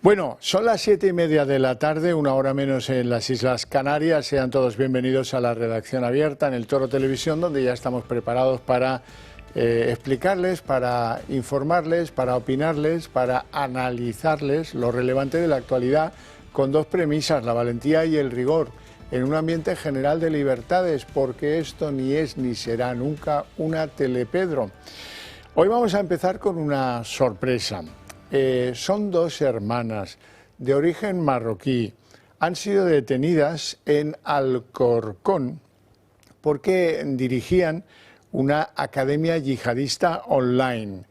Bueno, son las 7:30 de la tarde, una hora menos en las Islas Canarias. Sean todos bienvenidos a la redacción abierta en el Toro Televisión, donde ya estamos preparados para explicarles, para informarles, para opinarles, para analizarles lo relevante de la actualidad con dos premisas, la valentía y el rigor, en un ambiente general de libertades, porque esto ni es ni será nunca una Telepedro. Hoy vamos a empezar con una sorpresa. Son dos hermanas de origen marroquí. Han sido detenidas en Alcorcón porque dirigían una academia yihadista online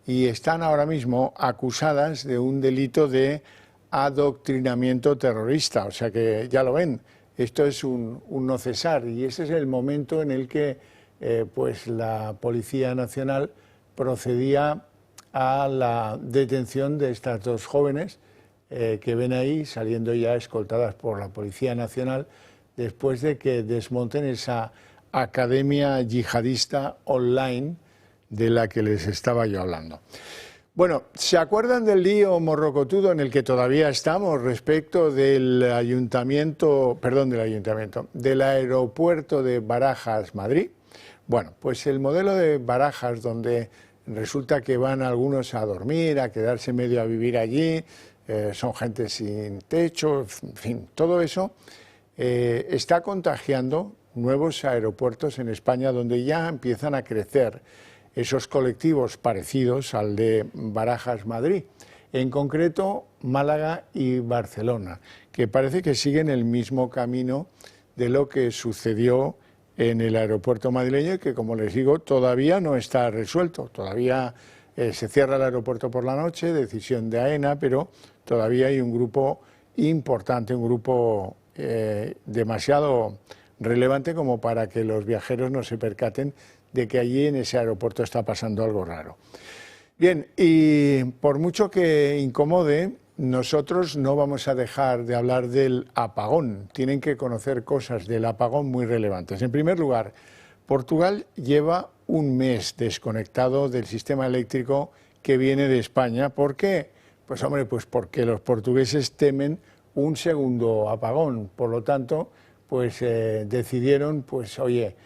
y están ahora mismo acusadas de un delito de adoctrinamiento terrorista. O sea que ya lo ven, esto es un no cesar, y ese es el momento en el que pues la Policía Nacional procedía a la detención de estas dos jóvenes que ven ahí saliendo ya escoltadas por la Policía Nacional después de que desmonten esa academia yihadista online de la que les estaba yo hablando. Bueno, ¿se acuerdan del lío morrocotudo en el que todavía estamos respecto del del aeropuerto de Barajas, Madrid? Bueno, pues el modelo de Barajas, donde resulta que van algunos a dormir, a quedarse medio a vivir allí, son gente sin techo, en fin, todo eso está contagiando nuevos aeropuertos en España, donde ya empiezan a crecer esos colectivos parecidos al de Barajas, Madrid, en concreto Málaga y Barcelona, que parece que siguen el mismo camino de lo que sucedió en el aeropuerto madrileño, que, como les digo, todavía no está resuelto. Todavía se cierra el aeropuerto por la noche, decisión de AENA, pero todavía hay un grupo importante, un grupo demasiado relevante como para que los viajeros no se percaten de que allí en ese aeropuerto está pasando algo raro. Bien, y por mucho que incomode, nosotros no vamos a dejar de hablar del apagón. Tienen que conocer cosas del apagón muy relevantes. En primer lugar, Portugal lleva un mes desconectado del sistema eléctrico que viene de España. ¿Por qué? Pues hombre, pues porque los portugueses temen un segundo apagón. Por lo tanto, pues decidieron, pues oye,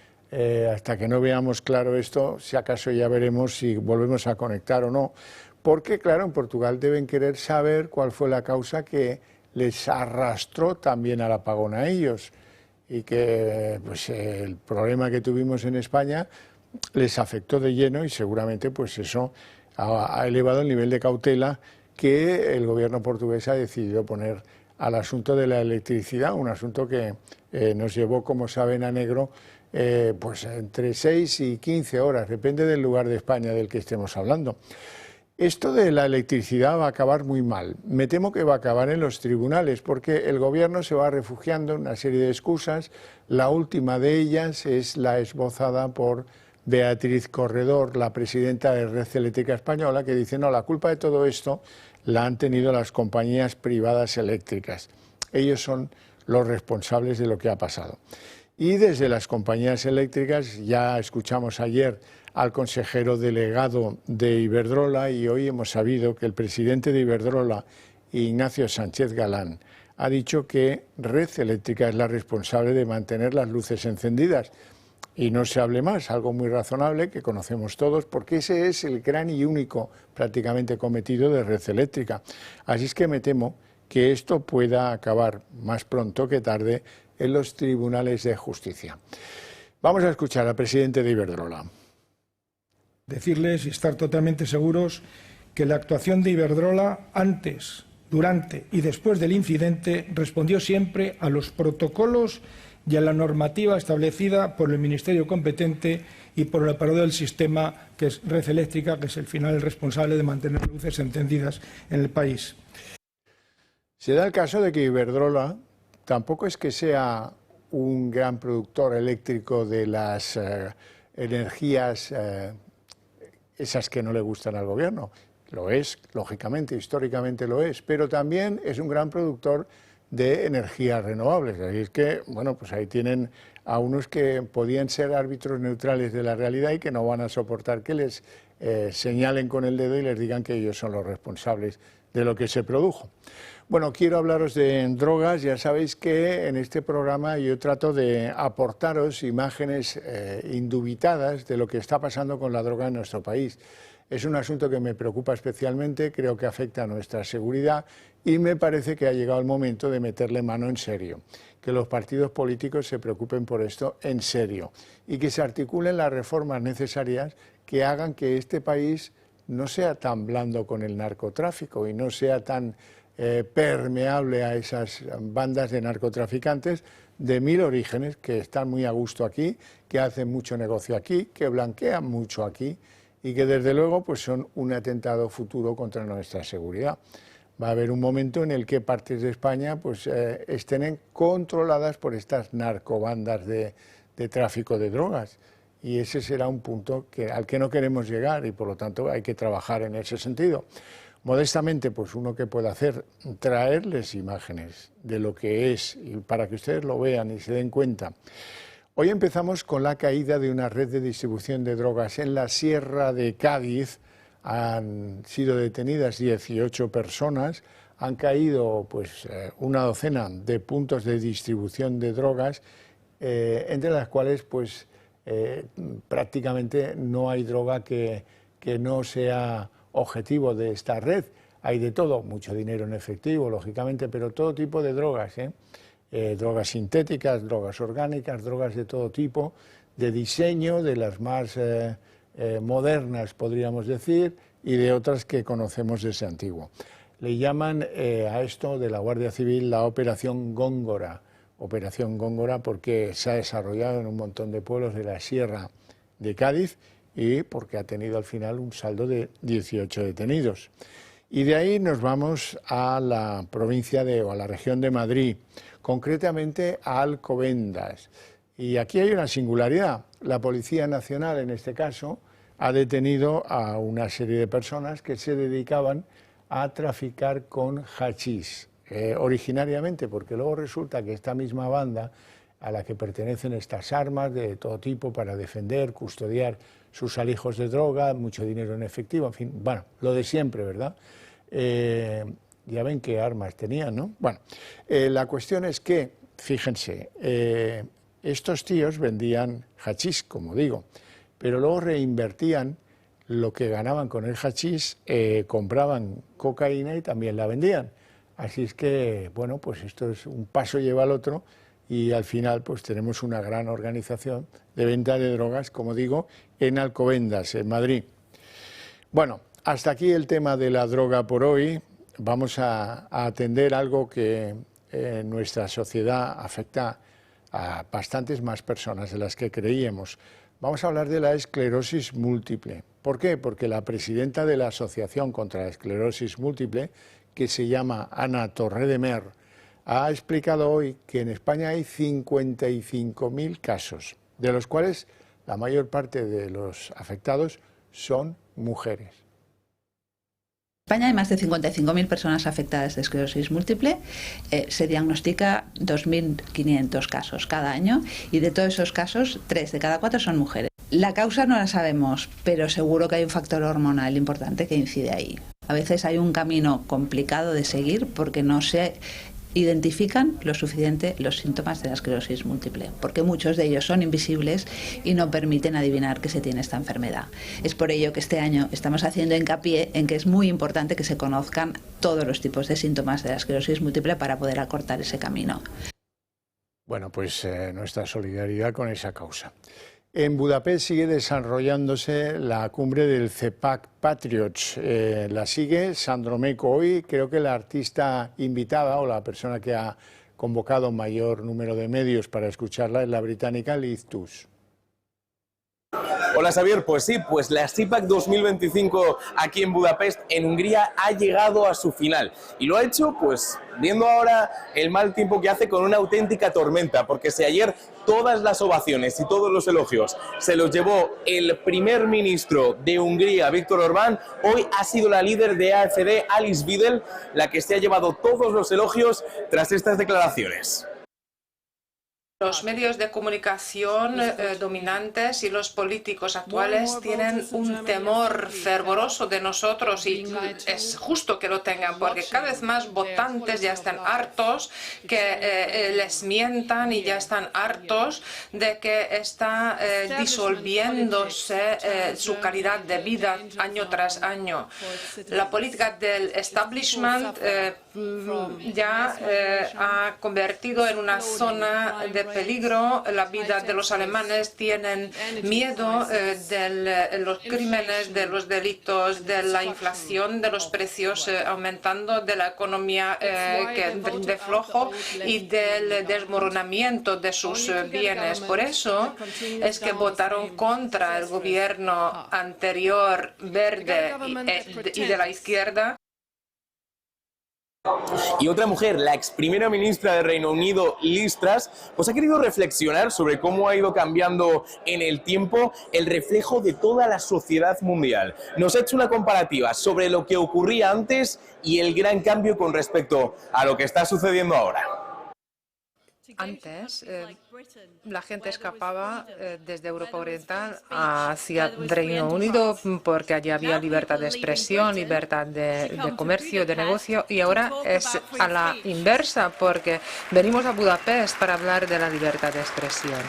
hasta que no veamos claro esto, si acaso ya veremos si volvemos a conectar o no. Porque, claro, en Portugal deben querer saber cuál fue la causa que les arrastró también al apagón a ellos, y que pues el problema que tuvimos en España les afectó de lleno, y seguramente pues eso ha elevado el nivel de cautela que el gobierno portugués ha decidido poner al asunto de la electricidad, un asunto que nos llevó, como saben, a negro pues entre 6 y 15 horas, depende del lugar de España del que estemos hablando. Esto de la electricidad va a acabar muy mal. Me temo que va a acabar en los tribunales, porque el gobierno se va refugiando en una serie de excusas. La última de ellas es la esbozada por Beatriz Corredor, la presidenta de Red Eléctrica Española, que dice: no, la culpa de todo esto la han tenido las compañías privadas eléctricas. Ellos son los responsables de lo que ha pasado. Y desde las compañías eléctricas, ya escuchamos ayer al consejero delegado de Iberdrola, y hoy hemos sabido que el presidente de Iberdrola, Ignacio Sánchez Galán, ha dicho que Red Eléctrica es la responsable de mantener las luces encendidas. Y no se hable más, algo muy razonable que conocemos todos, porque ese es el gran y único prácticamente cometido de Red Eléctrica. Así es que me temo que esto pueda acabar más pronto que tarde en los tribunales de justicia. Vamos a escuchar al presidente de Iberdrola. Decirles y estar totalmente seguros que la actuación de Iberdrola antes, durante y después del incidente respondió siempre a los protocolos y a la normativa establecida por el Ministerio competente y por el operador del sistema, que es Red Eléctrica, que es el final responsable de mantener luces encendidas en el país. Se da el caso de que Iberdrola tampoco es que sea un gran productor eléctrico de las energías esas que no le gustan al gobierno. Lo es, lógicamente, históricamente lo es, pero también es un gran productor de energías renovables. Así es que, bueno, pues ahí tienen a unos que podían ser árbitros neutrales de la realidad y que no van a soportar que les señalen con el dedo y les digan que ellos son los responsables lo que se produjo. Bueno, quiero hablaros de drogas. Ya sabéis que en este programa yo trato de aportaros imágenes indubitadas de lo que está pasando con la droga en nuestro país. Es un asunto que me preocupa especialmente, creo que afecta a nuestra seguridad y me parece que ha llegado el momento de meterle mano en serio, que los partidos políticos se preocupen por esto en serio y que se articulen las reformas necesarias que hagan que este país no sea tan blando con el narcotráfico y no sea tan permeable a esas bandas de narcotraficantes de mil orígenes que están muy a gusto aquí, que hacen mucho negocio aquí, que blanquean mucho aquí y que desde luego pues son un atentado futuro contra nuestra seguridad. Va a haber un momento en el que partes de España pues estén controladas por estas narcobandas de tráfico de drogas y ese será un punto al que no queremos llegar y por lo tanto hay que trabajar en ese sentido. Modestamente, pues uno que puede hacer, traerles imágenes de lo que es, y para que ustedes lo vean y se den cuenta. Hoy empezamos con la caída de una red de distribución de drogas en la Sierra de Cádiz. Han sido detenidas 18 personas, han caído pues una docena de puntos de distribución de drogas, entre las cuales pues prácticamente no hay droga que no sea objetivo de esta red. Hay de todo, mucho dinero en efectivo, lógicamente, pero todo tipo de drogas, drogas sintéticas, drogas orgánicas, drogas de todo tipo, de diseño, de las más modernas, podríamos decir, y de otras que conocemos desde antiguo. Le llaman a esto de la Guardia Civil la Operación Góngora porque se ha desarrollado en un montón de pueblos de la Sierra de Cádiz y porque ha tenido al final un saldo de 18 detenidos. Y de ahí nos vamos a la provincia o a la región de Madrid, concretamente a Alcobendas. Y aquí hay una singularidad. La Policía Nacional, en este caso, ha detenido a una serie de personas que se dedicaban a traficar con hachís, originariamente, porque luego resulta que esta misma banda a la que pertenecen estas armas de todo tipo para defender, custodiar sus alijos de droga, mucho dinero en efectivo, en fin, bueno, lo de siempre, ¿verdad? Ya ven qué armas tenían, ¿no? Bueno, la cuestión es que, fíjense, estos tíos vendían hachís, como digo, pero luego reinvertían lo que ganaban con el hachís, compraban cocaína y también la vendían. Así es que, bueno, pues esto es un paso lleva al otro y al final pues tenemos una gran organización de venta de drogas, como digo, en Alcobendas, en Madrid. Bueno, hasta aquí el tema de la droga por hoy. Vamos a atender algo que en nuestra sociedad afecta a bastantes más personas de las que creíamos. Vamos a hablar de la esclerosis múltiple. ¿Por qué? Porque la presidenta de la Asociación contra la Esclerosis Múltiple, que se llama Ana Torredemer, ha explicado hoy que en España hay 55.000 casos, de los cuales la mayor parte de los afectados son mujeres. En España hay más de 55.000 personas afectadas de esclerosis múltiple, se diagnostica 2.500 casos cada año y de todos esos casos 3 de cada 4 son mujeres. La causa no la sabemos, pero seguro que hay un factor hormonal importante que incide ahí. A veces hay un camino complicado de seguir porque no se identifican lo suficiente los síntomas de la esclerosis múltiple, porque muchos de ellos son invisibles y no permiten adivinar que se tiene esta enfermedad. Es por ello que este año estamos haciendo hincapié en que es muy importante que se conozcan todos los tipos de síntomas de la esclerosis múltiple para poder acortar ese camino. Bueno, pues nuestra solidaridad con esa causa. En Budapest sigue desarrollándose la cumbre del CEPAC Patriots. La sigue Sandro Meco. Hoy creo que la artista invitada o la persona que ha convocado mayor número de medios para escucharla es la británica Liz Truss. Hola Xavier, pues sí, pues la CEPAC 2025 aquí en Budapest, en Hungría, ha llegado a su final. Y lo ha hecho, pues, viendo ahora el mal tiempo que hace con una auténtica tormenta, porque si ayer todas las ovaciones y todos los elogios se los llevó el primer ministro de Hungría, Viktor Orbán, hoy ha sido la líder de AfD, Alice Weidel, la que se ha llevado todos los elogios tras estas declaraciones. Los medios de comunicación dominantes y los políticos actuales tienen un temor fervoroso de nosotros y es justo que lo tengan porque cada vez más votantes ya están hartos que les mientan y ya están hartos de que está disolviéndose su calidad de vida año tras año. La política del establishment ya ha convertido en una zona de peligro la vida de los alemanes. Tienen miedo de los crímenes, de los delitos, de la inflación, de los precios aumentando, de la economía que rinde flojo y del desmoronamiento de sus bienes. Por eso es que votaron contra el gobierno anterior verde y de la izquierda. Y otra mujer, la ex primera ministra de Reino Unido, Liz Truss, pues ha querido reflexionar sobre cómo ha ido cambiando en el tiempo el reflejo de toda la sociedad mundial. Nos ha hecho una comparativa sobre lo que ocurría antes y el gran cambio con respecto a lo que está sucediendo ahora. Antes, la gente escapaba desde Europa Oriental hacia Reino Unido porque allí había libertad de expresión, libertad de comercio, de negocio, y ahora es a la inversa porque venimos a Budapest para hablar de la libertad de expresión.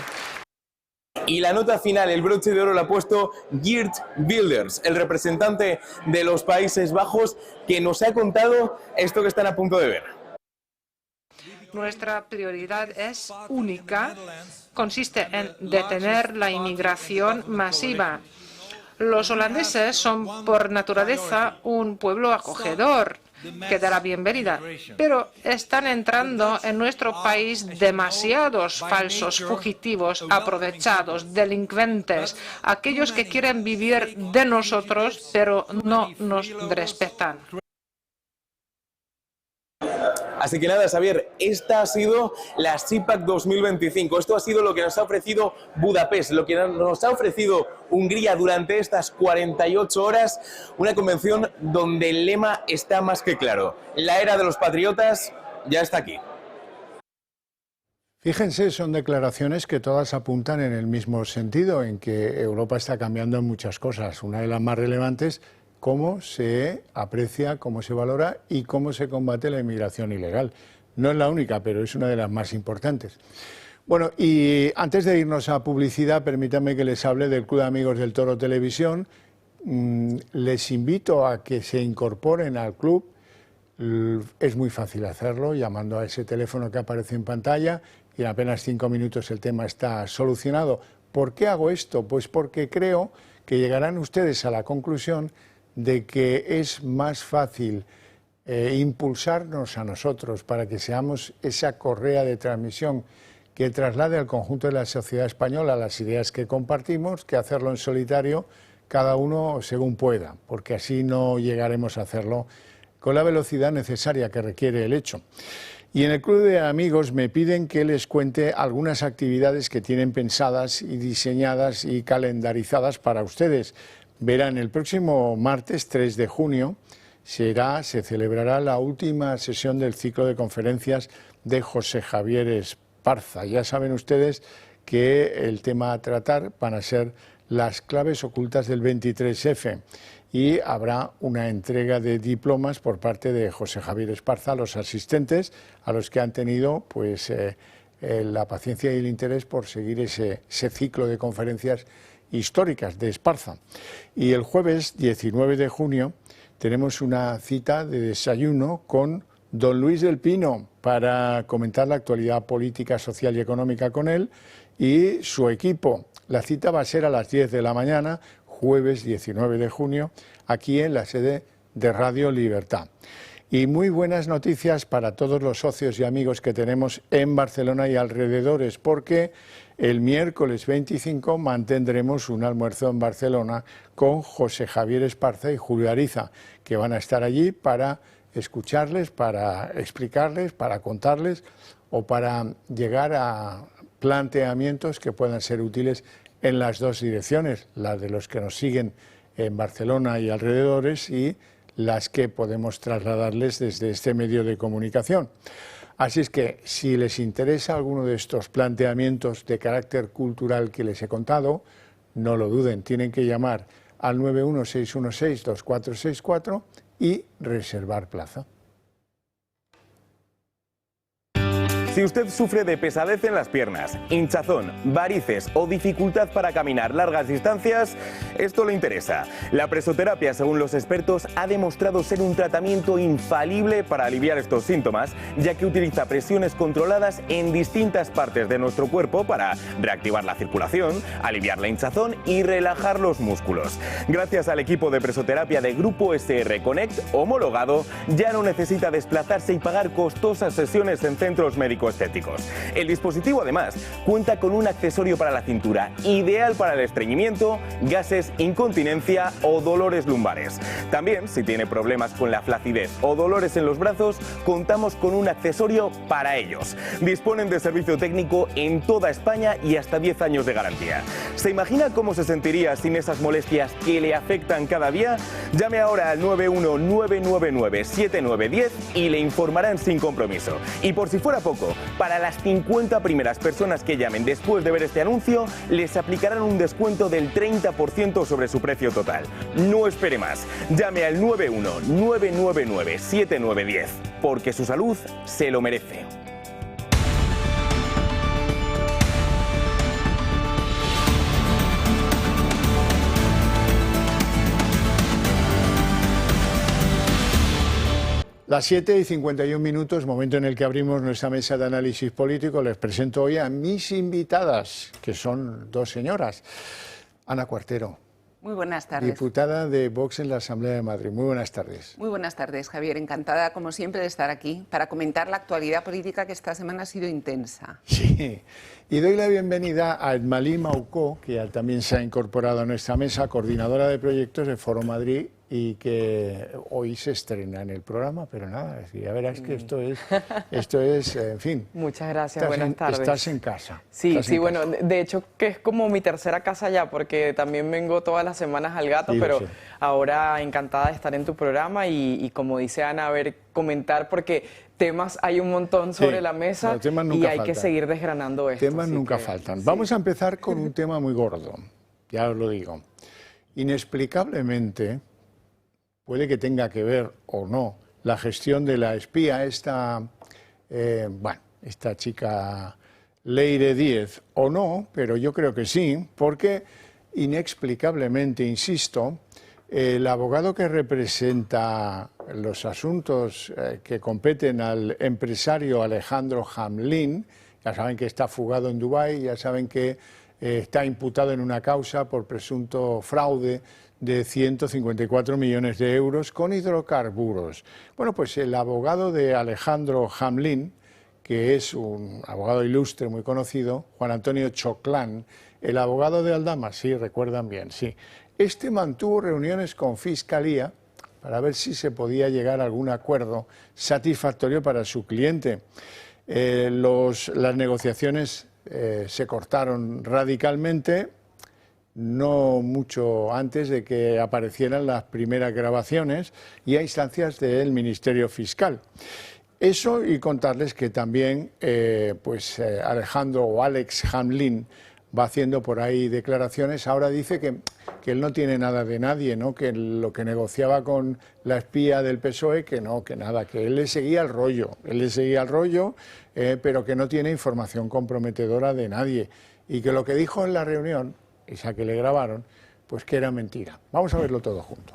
Y la nota final, el broche de oro, lo ha puesto Geert Wilders, el representante de los Países Bajos, que nos ha contado esto que están a punto de ver. Nuestra prioridad es única, consiste en detener la inmigración masiva. Los holandeses son por naturaleza un pueblo acogedor que da la bienvenida, pero están entrando en nuestro país demasiados falsos fugitivos, aprovechados, delincuentes, aquellos que quieren vivir de nosotros pero no nos respetan. Así que nada, Xavier, esta ha sido la CIPAC 2025. Esto ha sido lo que nos ha ofrecido Budapest, lo que nos ha ofrecido Hungría durante estas 48 horas. Una convención donde el lema está más que claro. La era de los patriotas ya está aquí. Fíjense, son declaraciones que todas apuntan en el mismo sentido, en que Europa está cambiando en muchas cosas. Una de las más relevantes, cómo se aprecia, cómo se valora y cómo se combate la inmigración ilegal. No es la única, pero es una de las más importantes. Bueno, y antes de irnos a publicidad, permítanme que les hable del Club de Amigos del Toro Televisión. Les invito a que se incorporen al club. Es muy fácil hacerlo, llamando a ese teléfono que aparece en pantalla y en apenas 5 minutos el tema está solucionado. ¿Por qué hago esto? Pues porque creo que llegarán ustedes a la conclusión de que es más fácil impulsarnos a nosotros para que seamos esa correa de transmisión que traslade al conjunto de la sociedad española las ideas que compartimos, que hacerlo en solitario, cada uno según pueda, porque así no llegaremos a hacerlo con la velocidad necesaria que requiere el hecho. Y en el Club de Amigos me piden que les cuente algunas actividades que tienen pensadas y diseñadas y calendarizadas para ustedes. Verán, el próximo martes 3 de junio se celebrará la última sesión del ciclo de conferencias de José Javier Esparza. Ya saben ustedes que el tema a tratar van a ser las claves ocultas del 23F y habrá una entrega de diplomas por parte de José Javier Esparza a los asistentes, a los que han tenido pues la paciencia y el interés por seguir ese ciclo de conferencias históricas de Esparza. Y el jueves 19 de junio tenemos una cita de desayuno con don Luis del Pino para comentar la actualidad política, social y económica con él y su equipo. La cita va a ser a las 10 de la mañana, jueves 19 de junio, aquí en la sede de Radio Libertad. Y muy buenas noticias para todos los socios y amigos que tenemos en Barcelona y alrededores, porque el miércoles 25 mantendremos un almuerzo en Barcelona con José Javier Esparza y Julio Ariza, que van a estar allí para escucharles, para explicarles, para contarles o para llegar a planteamientos que puedan ser útiles en las dos direcciones, las de los que nos siguen en Barcelona y alrededores y las que podemos trasladarles desde este medio de comunicación. Así es que si les interesa alguno de estos planteamientos de carácter cultural que les he contado, no lo duden, tienen que llamar al 916162464 y reservar plaza. Si usted sufre de pesadez en las piernas, hinchazón, varices o dificultad para caminar largas distancias, esto le interesa. La presoterapia, según los expertos, ha demostrado ser un tratamiento infalible para aliviar estos síntomas, ya que utiliza presiones controladas en distintas partes de nuestro cuerpo para reactivar la circulación, aliviar la hinchazón y relajar los músculos. Gracias al equipo de presoterapia de Grupo SR Connect, homologado, ya no necesita desplazarse y pagar costosas sesiones en centros médicos estéticos. El dispositivo además cuenta con un accesorio para la cintura, ideal para el estreñimiento, gases, incontinencia o dolores lumbares. También, si tiene problemas con la flacidez o dolores en los brazos, contamos con un accesorio para ellos. Disponen de servicio técnico en toda España y hasta 10 años de garantía. ¿Se imagina cómo se sentiría sin esas molestias que le afectan cada día? Llame ahora al 919997910 y le informarán sin compromiso. Y por si fuera poco, para las 50 primeras personas que llamen después de ver este anuncio, les aplicarán un descuento del 30% sobre su precio total. No espere más. Llame al 919997910, porque su salud se lo merece. Las 7:51, momento en el que abrimos nuestra mesa de análisis político. Les presento hoy a mis invitadas, que son dos señoras. Ana Cuartero. Muy buenas tardes. Diputada de Vox en la Asamblea de Madrid. Muy buenas tardes. Muy buenas tardes, Javier. Encantada, como siempre, de estar aquí para comentar la actualidad política que esta semana ha sido intensa. Sí. Y doy la bienvenida a Edmalí Maucó, que también se ha incorporado a nuestra mesa, coordinadora de proyectos de Foro Madrid, y que hoy se estrena en el programa, pero nada, ya verás que esto es, en fin. Muchas gracias, buenas tardes. Estás en casa. Sí, bueno, de hecho que es como mi tercera casa ya, porque también vengo todas las semanas al Gato, sí, pero sí. Ahora encantada de estar en tu programa y como dice Ana, a ver, comentar, porque temas hay un montón sobre la mesa y hay que seguir desgranando esto. Temas nunca faltan. Sí. Vamos a empezar con un tema muy gordo, ya os lo digo. Inexplicablemente, puede que tenga que ver o no la gestión de la espía, esta chica Leire Díez, o no, pero yo creo que sí, porque inexplicablemente, insisto, el abogado que representa los asuntos que competen al empresario Alejandro Hamlin, ya saben que está fugado en Dubái, ya saben que está imputado en una causa por presunto fraude de 154 millones de euros con hidrocarburos. Bueno, pues el abogado de Alejandro Hamlin, que es un abogado ilustre muy conocido, Juan Antonio Choclán, el abogado de Aldama, sí, recuerdan bien, sí. Este mantuvo reuniones con Fiscalía para ver si se podía llegar a algún acuerdo satisfactorio para su cliente. Las negociaciones se cortaron radicalmente, no mucho antes de que aparecieran las primeras grabaciones y a instancias del Ministerio Fiscal. Eso, y contarles que también Alejandro o Alex Hamlin va haciendo por ahí declaraciones. Ahora dice que él no tiene nada de nadie, ¿no? Que lo que negociaba con la espía del PSOE, que no, que nada, que él le seguía el rollo, pero que no tiene información comprometedora de nadie, y que lo que dijo en la reunión, esa que le grabaron, pues que era mentira. Vamos a verlo todo junto.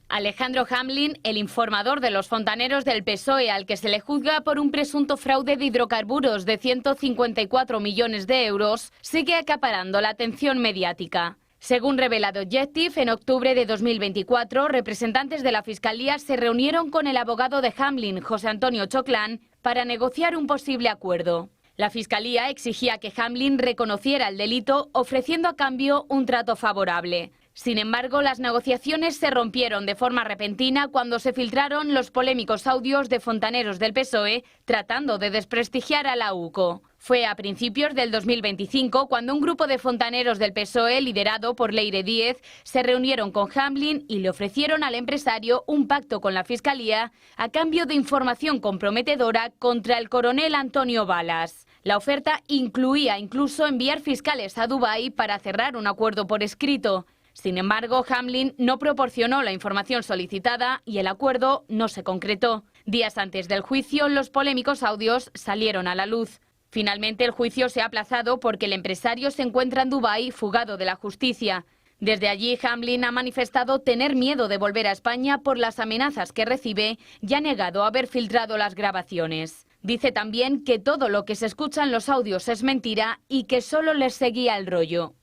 Alejandro Hamlin, el informador de los fontaneros del PSOE, al que se le juzga por un presunto fraude de hidrocarburos de 154 millones de euros, sigue acaparando la atención mediática. Según revela The Objective, en octubre de 2024, representantes de la Fiscalía se reunieron con el abogado de Hamlin, José Antonio Choclán, para negociar un posible acuerdo. La Fiscalía exigía que Hamlin reconociera el delito, ofreciendo a cambio un trato favorable. Sin embargo, las negociaciones se rompieron de forma repentina cuando se filtraron los polémicos audios de fontaneros del PSOE tratando de desprestigiar a la UCO. Fue a principios del 2025 cuando un grupo de fontaneros del PSOE, liderado por Leire Díez, se reunieron con Hamlin y le ofrecieron al empresario un pacto con la Fiscalía a cambio de información comprometedora contra el coronel Antonio Balas. La oferta incluía incluso enviar fiscales a Dubái para cerrar un acuerdo por escrito. Sin embargo, Hamlin no proporcionó la información solicitada y el acuerdo no se concretó. Días antes del juicio, los polémicos audios salieron a la luz. Finalmente, el juicio se ha aplazado porque el empresario se encuentra en Dubái fugado de la justicia. Desde allí, Hamlin ha manifestado tener miedo de volver a España por las amenazas que recibe y ha negado haber filtrado las grabaciones. Dice también que todo lo que se escucha en los audios es mentira y que solo les seguía el rollo.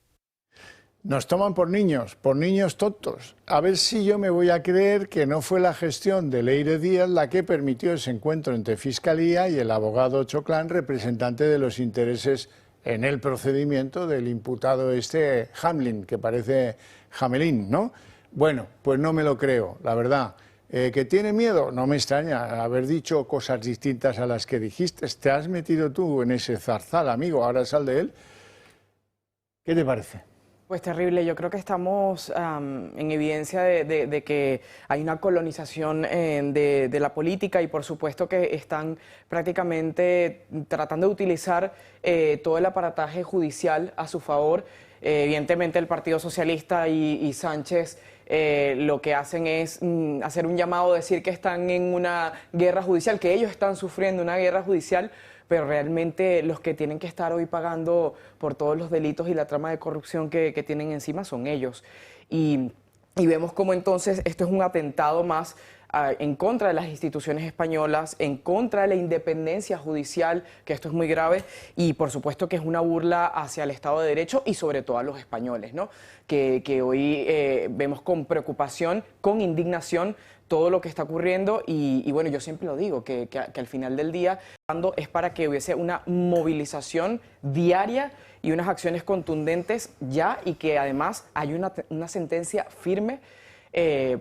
Nos toman por niños tontos. A ver si yo me voy a creer que no fue la gestión de Leire Díaz la que permitió ese encuentro entre Fiscalía y el abogado Choclán, representante de los intereses en el procedimiento del imputado Hamlin, que parece Jamelín, ¿no? Bueno, pues no me lo creo, la verdad. ¿Que tiene miedo? No me extraña haber dicho cosas distintas a las que dijiste. Te has metido tú en ese zarzal, amigo, ahora sal de él. ¿Qué te parece? Pues terrible, yo creo que estamos en evidencia de que hay una colonización de la política y por supuesto que están prácticamente tratando de utilizar todo el aparataje judicial a su favor. Evidentemente el Partido Socialista y Sánchez lo que hacen es hacer un llamado, decir que están en una guerra judicial, que ellos están sufriendo una guerra judicial, pero realmente los que tienen que estar hoy pagando por todos los delitos y la trama de corrupción que tienen encima son ellos. Y vemos cómo entonces esto es un atentado más en contra de las instituciones españolas, en contra de la independencia judicial, que esto es muy grave, y por supuesto que es una burla hacia el Estado de Derecho y sobre todo a los españoles, ¿no? Que hoy vemos con preocupación, con indignación, todo lo que está ocurriendo y bueno, yo siempre lo digo, que al final del día es para que hubiese una movilización diaria y unas acciones contundentes ya y que además hay una sentencia firme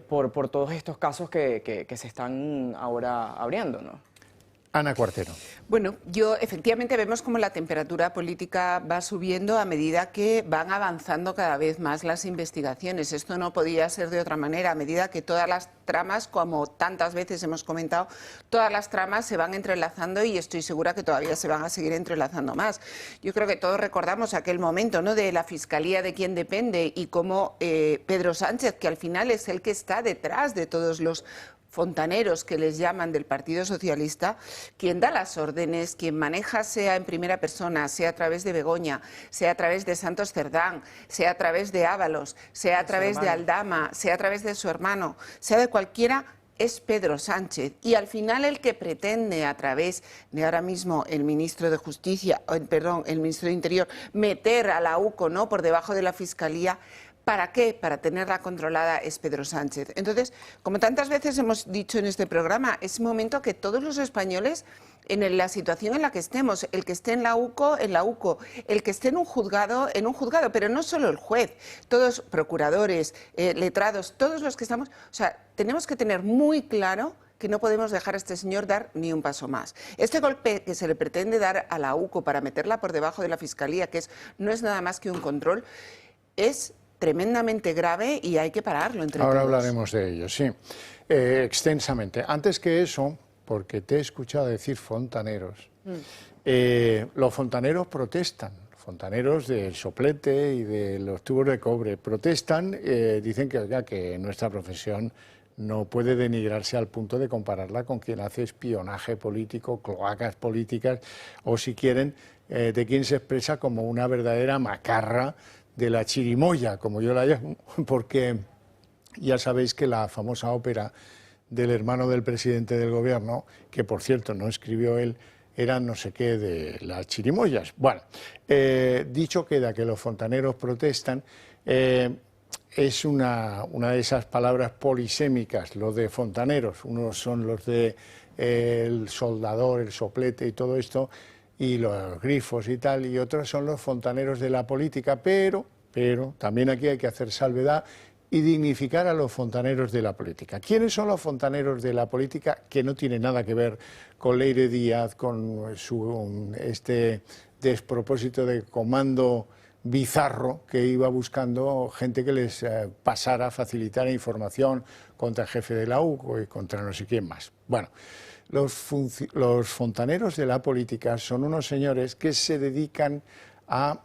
por todos estos casos que se están ahora abriendo, ¿no? Ana Cuartero. Bueno, efectivamente vemos como la temperatura política va subiendo a medida que van avanzando cada vez más las investigaciones. Esto no podía ser de otra manera, a medida que todas las tramas, como tantas veces hemos comentado, todas las tramas se van entrelazando y estoy segura que todavía se van a seguir entrelazando más. Yo creo que todos recordamos aquel momento, ¿no?, de la Fiscalía de quién depende y cómo Pedro Sánchez, que al final es el que está detrás de todos los fontaneros que les llaman del Partido Socialista, quien da las órdenes, quien maneja, sea en primera persona, sea a través de Begoña, sea a través de Santos Cerdán, sea a través de Ábalos, sea a través de Aldama, sea a través de su hermano, sea de cualquiera, es Pedro Sánchez. Y al final el que pretende a través de ahora mismo el ministro de Justicia, el ministro de Interior, meter a la UCO, ¿no?, por debajo de la Fiscalía. ¿Para qué? Para tenerla controlada es Pedro Sánchez. Entonces, como tantas veces hemos dicho en este programa, es momento que todos los españoles, en la situación en la que estemos, el que esté en la UCO, el que esté en un juzgado, pero no solo el juez, todos procuradores, letrados, todos los que estamos, o sea, tenemos que tener muy claro que no podemos dejar a este señor dar ni un paso más. Este golpe que se le pretende dar a la UCO para meterla por debajo de la Fiscalía, que no es nada más que un control, es tremendamente grave y hay que pararlo entre Ahora todos. hablaremos de ello, sí, extensamente. Antes que eso, porque te he escuchado decir fontaneros, los fontaneros protestan, fontaneros del soplete y de los tubos de cobre, protestan, dicen que, oiga, que nuestra profesión no puede denigrarse al punto de compararla con quien hace espionaje político, cloacas políticas, o si quieren, de quien se expresa como una verdadera macarra de la chirimoya, como yo la llamo, porque ya sabéis que la famosa ópera del hermano del presidente del gobierno, que por cierto no escribió él, era no sé qué de las chirimoyas. Bueno, dicho queda que los fontaneros protestan, es una de esas palabras polisémicas, los de fontaneros, unos son los de el soldador, el soplete y todo esto, y los grifos y tal, y otros son los fontaneros de la política, pero también aquí hay que hacer salvedad y dignificar a los fontaneros de la política. ¿Quiénes son los fontaneros de la política? Que no tiene nada que ver con Leire Díaz, con despropósito de comando bizarro que iba buscando gente que les pasara, facilitara información contra el jefe de la UCO y contra no sé quién más. Bueno, los fontaneros de la política son unos señores que se dedican a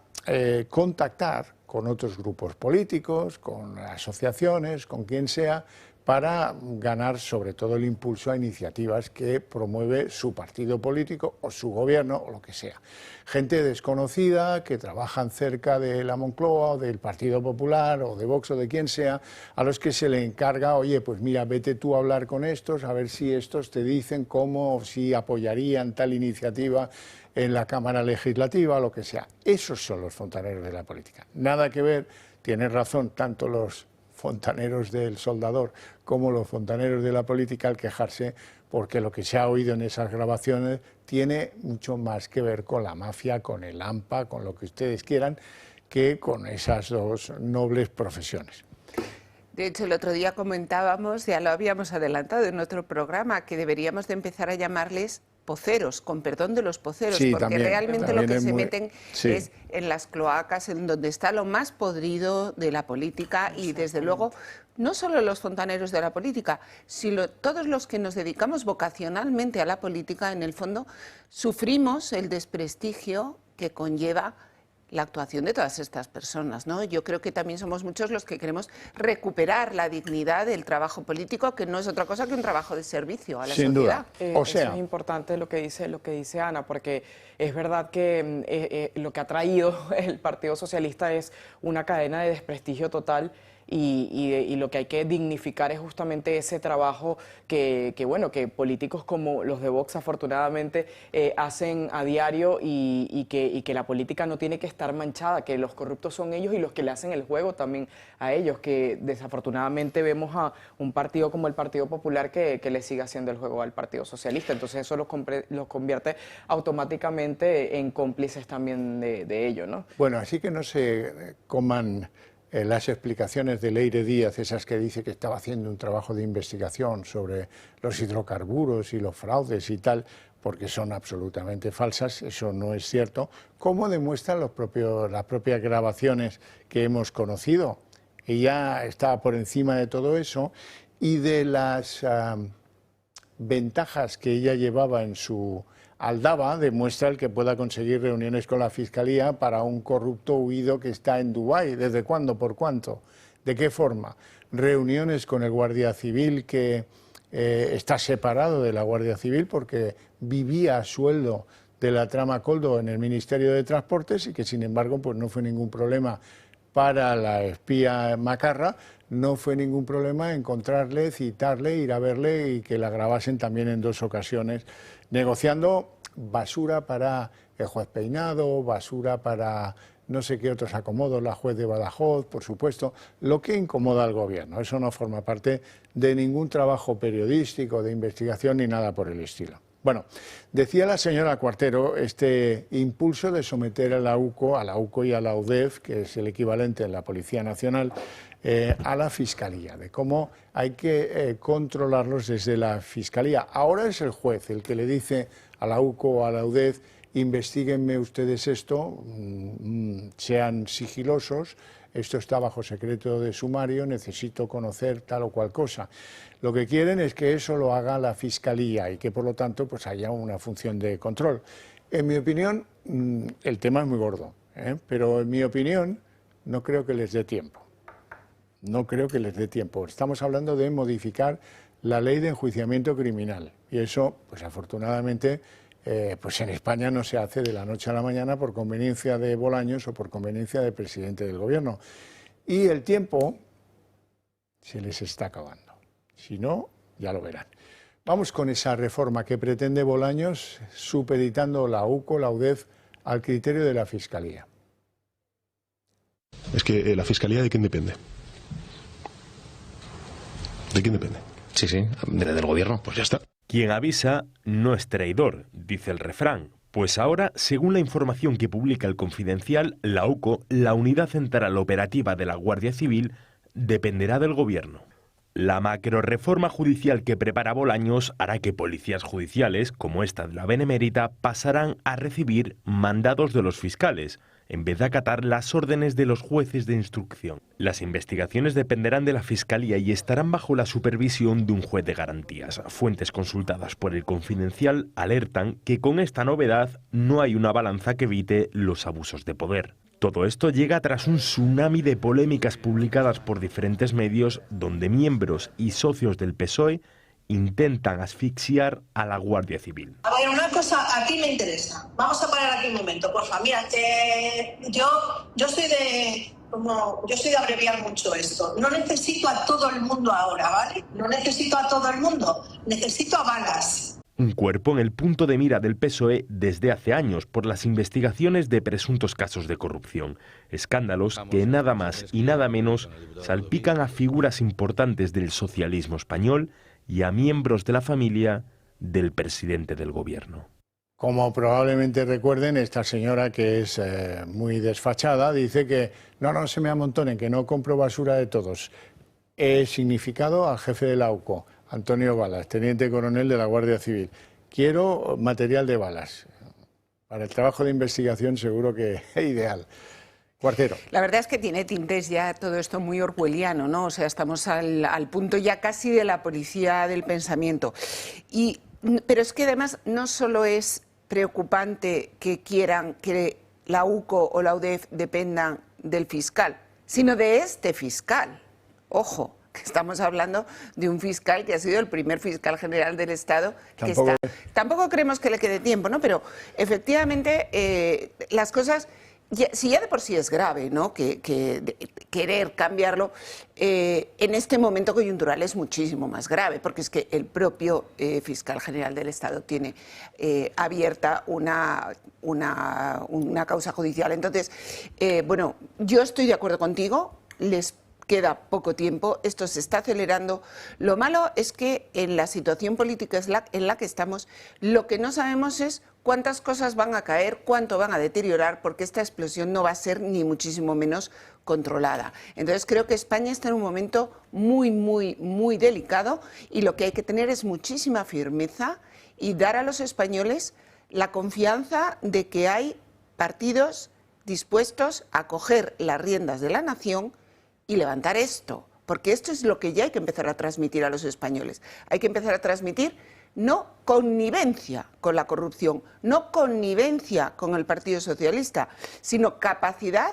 contactar con otros grupos políticos, con asociaciones, con quien sea, para ganar sobre todo el impulso a iniciativas que promueve su partido político o su gobierno o lo que sea. Gente desconocida que trabajan cerca de la Moncloa o del Partido Popular o de Vox o de quien sea, a los que se le encarga, oye, pues mira, vete tú a hablar con estos, a ver si estos te dicen cómo, si apoyarían tal iniciativa en la Cámara Legislativa o lo que sea. Esos son los fontaneros de la política. Nada que ver, tienes razón, tanto los fontaneros del soldador como los fontaneros de la política al quejarse, porque lo que se ha oído en esas grabaciones tiene mucho más que ver con la mafia, con el AMPA, con lo que ustedes quieran, que con esas dos nobles profesiones. De hecho, el otro día comentábamos, ya lo habíamos adelantado en otro programa, que deberíamos de empezar a llamarles poceros, con perdón de los poceros, sí, porque realmente lo que se meten es en las cloacas, en donde está lo más podrido de la política y desde luego no solo los fontaneros de la política, sino todos los que nos dedicamos vocacionalmente a la política, en el fondo sufrimos el desprestigio que conlleva la actuación de todas estas personas, ¿no? Yo creo que también somos muchos los que queremos recuperar la dignidad del trabajo político, que no es otra cosa que un trabajo de servicio a la sociedad. Duda. O sea, eso es importante lo que dice Ana, porque es verdad que lo que ha traído el Partido Socialista es una cadena de desprestigio total. Y lo que hay que dignificar es justamente ese trabajo que políticos como los de Vox afortunadamente hacen a diario y que la política no tiene que estar manchada, que los corruptos son ellos y los que le hacen el juego también a ellos, que desafortunadamente vemos a un partido como el Partido Popular que le sigue haciendo el juego al Partido Socialista. Entonces eso los convierte automáticamente en cómplices también de ello, ¿no? Bueno, así que no se coman las explicaciones de Leire Díaz, esas que dice que estaba haciendo un trabajo de investigación sobre los hidrocarburos y los fraudes y tal, porque son absolutamente falsas, eso no es cierto, como demuestran las propias grabaciones que hemos conocido. Ella estaba por encima de todo eso y de las ventajas que ella llevaba en su aldaba, demuestra el que pueda conseguir reuniones con la Fiscalía para un corrupto huido que está en Dubái. ¿Desde cuándo? ¿Por cuánto? ¿De qué forma? Reuniones con el Guardia Civil que está separado de la Guardia Civil porque vivía a sueldo de la trama Koldo en el Ministerio de Transportes y que sin embargo pues no fue ningún problema para la espía Macarra, no fue ningún problema encontrarle, citarle, ir a verle y que la grabasen también en 2 ocasiones, negociando basura para el juez Peinado, basura para no sé qué otros acomodos, la juez de Badajoz, por supuesto, lo que incomoda al gobierno. Eso no forma parte de ningún trabajo periodístico, de investigación ni nada por el estilo. Bueno, decía la señora Cuartero este impulso de someter a la UCO y a la UDEF, que es el equivalente en la Policía Nacional, a la Fiscalía, de cómo hay que controlarlos desde la Fiscalía. Ahora es el juez el que le dice a la UCO o a la UDEF, investíguenme ustedes esto, sean sigilosos, esto está bajo secreto de sumario, necesito conocer tal o cual cosa. Lo que quieren es que eso lo haga la Fiscalía y que por lo tanto pues haya una función de control. En mi opinión, el tema es muy gordo, pero en mi opinión no creo que les dé tiempo. No creo que les dé tiempo. Estamos hablando de modificar la ley de enjuiciamiento criminal y eso, pues afortunadamente, pues en España no se hace de la noche a la mañana por conveniencia de Bolaños o por conveniencia del presidente del gobierno. Y el tiempo se les está acabando. Si no, ya lo verán. Vamos con esa reforma que pretende Bolaños, supeditando la UCO, la UDEF, al criterio de la Fiscalía. Es que la Fiscalía, ¿de quién depende? ¿De quién depende? Sí, del gobierno. Pues ya está. Quien avisa no es traidor, dice el refrán. Pues ahora, según la información que publica el Confidencial, la UCO, la unidad central operativa de la Guardia Civil, dependerá del gobierno. La macroreforma judicial que prepara Bolaños hará que policías judiciales, como esta de la Benemérita, pasarán a recibir mandados de los fiscales, en vez de acatar las órdenes de los jueces de instrucción. Las investigaciones dependerán de la Fiscalía y estarán bajo la supervisión de un juez de garantías. Fuentes consultadas por El Confidencial alertan que con esta novedad no hay una balanza que evite los abusos de poder. Todo esto llega tras un tsunami de polémicas publicadas por diferentes medios donde miembros y socios del PSOE intentan asfixiar a la Guardia Civil. A ver, una cosa a ti me interesa. Vamos a parar aquí un momento, porfa. Mira, yo soy de abreviar mucho esto. No necesito a todo el mundo ahora, ¿vale? No necesito a todo el mundo. Necesito a balas. Un cuerpo en el punto de mira del PSOE desde hace años por las investigaciones de presuntos casos de corrupción. Escándalos que nada más y nada menos salpican a figuras importantes del socialismo español y a miembros de la familia del presidente del gobierno. Como probablemente recuerden, esta señora, que es muy desfachada, dice que no se me amontonen, que no compro basura de todos. He significado al jefe de la UCO, Antonio Balas, teniente coronel de la Guardia Civil. Quiero material de balas. Para el trabajo de investigación seguro que es ideal. Cuartero. La verdad es que tiene tintes ya todo esto muy orwelliano, ¿no? O sea, estamos al punto ya casi de la policía del pensamiento. Pero es que además no solo es preocupante que quieran que la UCO o la UDEF dependan del fiscal, sino de este fiscal. Ojo, que estamos hablando de un fiscal que ha sido el primer fiscal general del Estado. Tampoco creemos que le quede tiempo, ¿no? Pero efectivamente las cosas, si ya de por sí es grave, ¿no? que querer cambiarlo, en este momento coyuntural es muchísimo más grave, porque es que el propio fiscal general del Estado tiene abierta una causa judicial. Entonces, bueno, yo estoy de acuerdo contigo, les queda poco tiempo, esto se está acelerando. Lo malo es que en la situación política en la que estamos, lo que no sabemos es cuántas cosas van a caer, cuánto van a deteriorar, porque esta explosión no va a ser ni muchísimo menos controlada. Entonces creo que España está en un momento muy, muy, muy delicado y lo que hay que tener es muchísima firmeza y dar a los españoles la confianza de que hay partidos dispuestos a coger las riendas de la nación y levantar esto, porque esto es lo que ya hay que empezar a transmitir a los españoles. Hay que empezar a transmitir no connivencia con la corrupción, no connivencia con el Partido Socialista, sino capacidad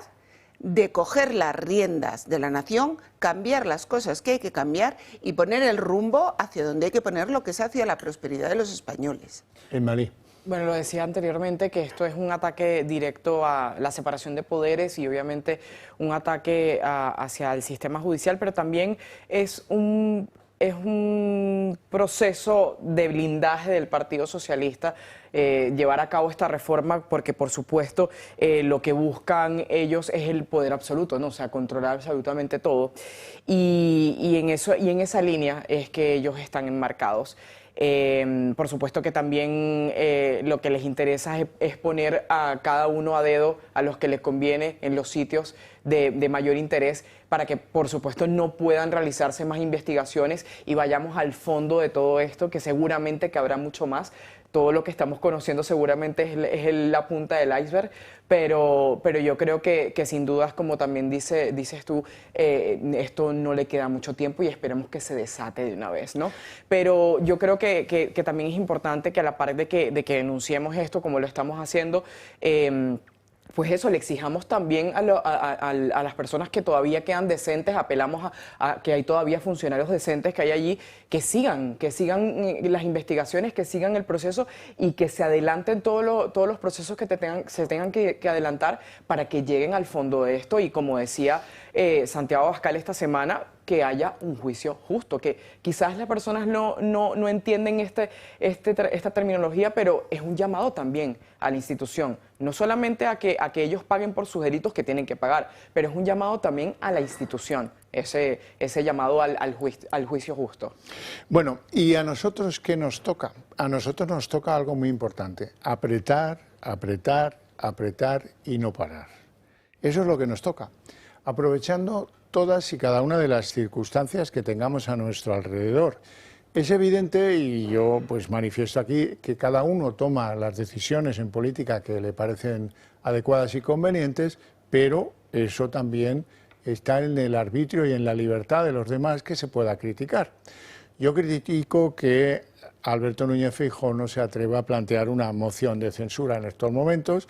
de coger las riendas de la nación, cambiar las cosas que hay que cambiar y poner el rumbo hacia donde hay que ponerlo, que es hacia la prosperidad de los españoles. En Malí. Bueno, lo decía anteriormente que esto es un ataque directo a la separación de poderes y obviamente un ataque hacia el sistema judicial, pero también es un proceso de blindaje del Partido Socialista llevar a cabo esta reforma, porque por supuesto lo que buscan ellos es el poder absoluto, ¿no? O sea, controlar absolutamente todo. Y en esa línea es que ellos están enmarcados. Por supuesto que también lo que les interesa es poner a cada uno a dedo a los que les conviene en los sitios de mayor interés para que, por supuesto, no puedan realizarse más investigaciones y vayamos al fondo de todo esto, que seguramente que habrá mucho más. Todo lo que estamos conociendo seguramente es la punta del iceberg, pero yo creo que sin dudas, como también dices tú, esto no le queda mucho tiempo y esperemos que se desate de una vez, ¿no? Pero yo creo que también es importante que a la par de que denunciemos esto como lo estamos haciendo, pues eso, le exijamos también a las personas que todavía quedan decentes, apelamos a que hay todavía funcionarios decentes que hay allí, que sigan las investigaciones, que sigan el proceso y que se adelanten todos los procesos que se tengan que adelantar para que lleguen al fondo de esto y, como decía Santiago Abascal esta semana, que haya un juicio justo, que quizás las personas no entienden esta terminología, pero es un llamado también a la institución, no solamente a que ellos paguen por sus delitos que tienen que pagar, pero es un llamado también a la institución, ese llamado al juicio justo. Bueno, ¿y a nosotros qué nos toca? A nosotros nos toca algo muy importante, apretar, apretar, apretar y no parar. Eso es lo que nos toca. Aprovechando todas y cada una de las circunstancias que tengamos a nuestro alrededor. Es evidente, y yo pues manifiesto aquí, que cada uno toma las decisiones en política que le parecen adecuadas y convenientes, pero eso también está en el arbitrio y en la libertad de los demás que se pueda criticar. Yo critico que Alberto Núñez Feijóo no se atreva a plantear una moción de censura en estos momentos,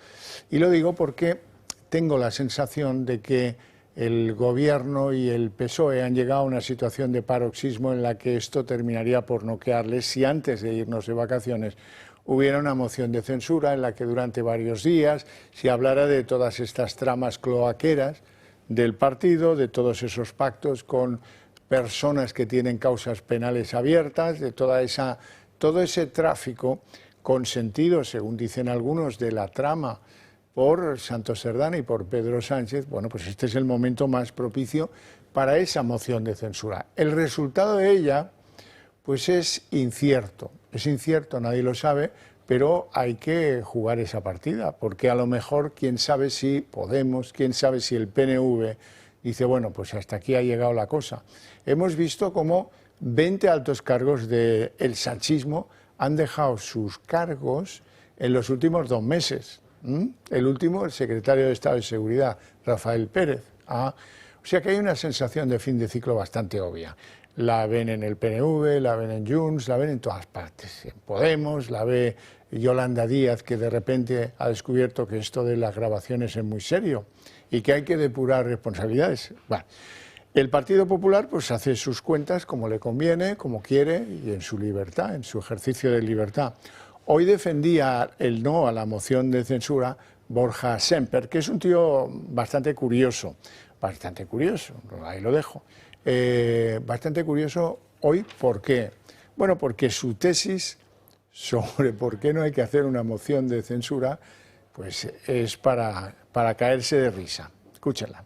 y lo digo porque tengo la sensación de que el Gobierno y el PSOE han llegado a una situación de paroxismo en la que esto terminaría por noquearles si antes de irnos de vacaciones hubiera una moción de censura en la que durante varios días se hablara de todas estas tramas cloaqueras del partido, de todos esos pactos con personas que tienen causas penales abiertas, de todo ese tráfico consentido, según dicen algunos, de la trama por Santos Cerdán y por Pedro Sánchez. Bueno, pues este es el momento más propicio para esa moción de censura. El resultado de ella, pues es incierto, nadie lo sabe, pero hay que jugar esa partida, porque a lo mejor, quién sabe si Podemos, quién sabe si el PNV dice, bueno, pues hasta aquí ha llegado la cosa. Hemos visto cómo 20 altos cargos del sanchismo han dejado sus cargos en los últimos 2 meses. El último, el secretario de Estado de Seguridad, Rafael Pérez. O sea que hay una sensación de fin de ciclo bastante obvia. La ven en el PNV, la ven en Junts, la ven en todas partes. En Podemos, la ve Yolanda Díaz, que de repente ha descubierto que esto de las grabaciones es muy serio y que hay que depurar responsabilidades. Bueno, el Partido Popular pues hace sus cuentas como le conviene, como quiere y en su libertad, en su ejercicio de libertad. Hoy defendía el no a la moción de censura Borja Semper, que es un tío bastante curioso, ahí lo dejo. Bastante curioso hoy, ¿por qué? Bueno, porque su tesis sobre por qué no hay que hacer una moción de censura, pues es para caerse de risa. Escúchenla.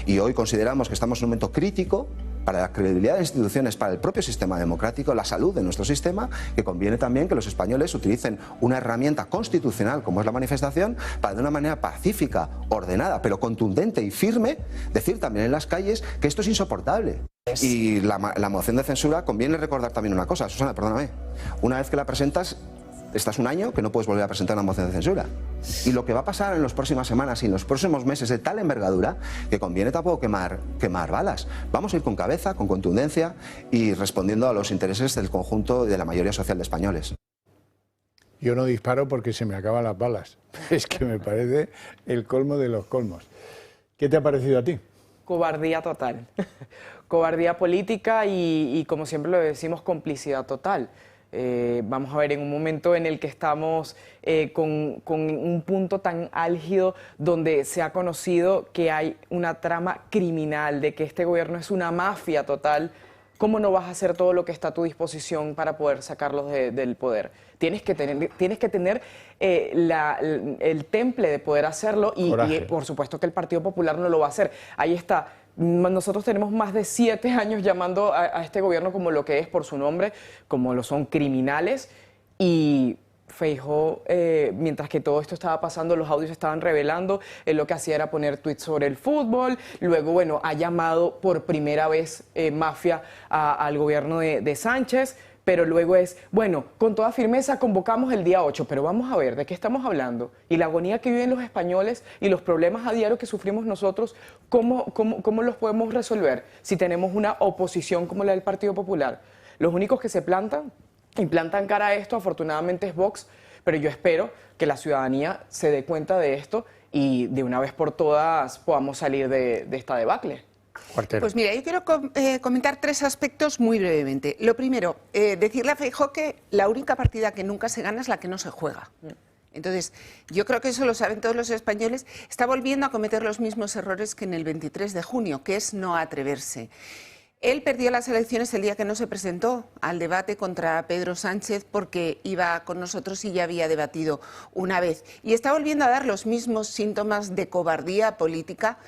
Y hoy consideramos que estamos en un momento crítico para la credibilidad de las instituciones, para el propio sistema democrático, la salud de nuestro sistema, que conviene también que los españoles utilicen una herramienta constitucional como es la manifestación para de una manera pacífica, ordenada, pero contundente y firme, decir también en las calles que esto es insoportable. Y la moción de censura, conviene recordar también una cosa, Susana, perdóname, una vez que la presentas, estás un año que no puedes volver a presentar una moción de censura. Y lo que va a pasar en las próximas semanas y en los próximos meses de tal envergadura que conviene tampoco quemar balas. Vamos a ir con cabeza, con contundencia y respondiendo a los intereses del conjunto de la mayoría social de españoles. Yo no disparo porque se me acaban las balas. Es que me parece el colmo de los colmos. ¿Qué te ha parecido a ti? Cobardía total. Cobardía política y como siempre lo decimos, complicidad total. Vamos a ver, en un momento en el que estamos con un punto tan álgido donde se ha conocido que hay una trama criminal, de que este gobierno es una mafia total, ¿cómo no vas a hacer todo lo que está a tu disposición para poder sacarlos del poder? Tienes que tener el temple de poder hacerlo y por supuesto que el Partido Popular no lo va a hacer. Ahí está. Nosotros tenemos más de 7 años llamando a este gobierno como lo que es por su nombre, como lo son criminales, y Feijóo, mientras que todo esto estaba pasando, los audios estaban revelando, él lo que hacía era poner tweets sobre el fútbol, luego, bueno, ha llamado por primera vez mafia al gobierno de Sánchez, pero luego es, bueno, con toda firmeza convocamos el día 8, pero vamos a ver, ¿de qué estamos hablando? Y la agonía que viven los españoles y los problemas a diario que sufrimos nosotros, ¿cómo los podemos resolver si tenemos una oposición como la del Partido Popular? Los únicos que se plantan y plantan cara a esto, afortunadamente, es Vox, pero yo espero que la ciudadanía se dé cuenta de esto y de una vez por todas podamos salir de esta debacle. Cuartero. Pues mira, yo quiero comentar 3 aspectos muy brevemente. Lo primero, decirle a Feijóo que la única partida que nunca se gana es la que no se juega. Entonces, yo creo que eso lo saben todos los españoles. Está volviendo a cometer los mismos errores que en el 23 de junio, que es no atreverse. Él perdió las elecciones el día que no se presentó al debate contra Pedro Sánchez porque iba con nosotros y ya había debatido una vez. Y está volviendo a dar los mismos síntomas de cobardía política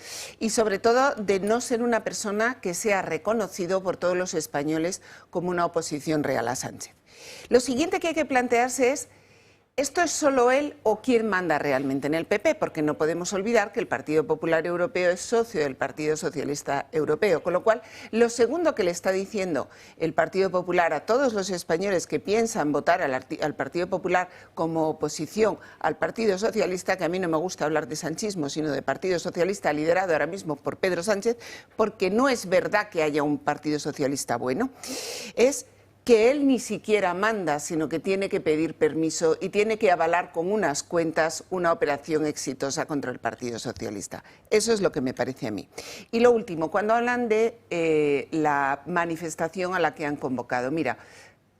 y sobre todo de no ser una persona que sea reconocido por todos los españoles como una oposición real a Sánchez. Lo siguiente que hay que plantearse es ¿esto es solo él o quién manda realmente en el PP? Porque no podemos olvidar que el Partido Popular Europeo es socio del Partido Socialista Europeo, con lo cual lo segundo que le está diciendo el Partido Popular a todos los españoles que piensan votar al Partido Popular como oposición al Partido Socialista, que a mí no me gusta hablar de sanchismo, sino de Partido Socialista liderado ahora mismo por Pedro Sánchez, porque no es verdad que haya un Partido Socialista bueno, es que él ni siquiera manda, sino que tiene que pedir permiso y tiene que avalar con unas cuentas una operación exitosa contra el Partido Socialista. Eso es lo que me parece a mí. Y lo último, cuando hablan de la manifestación a la que han convocado. Mira,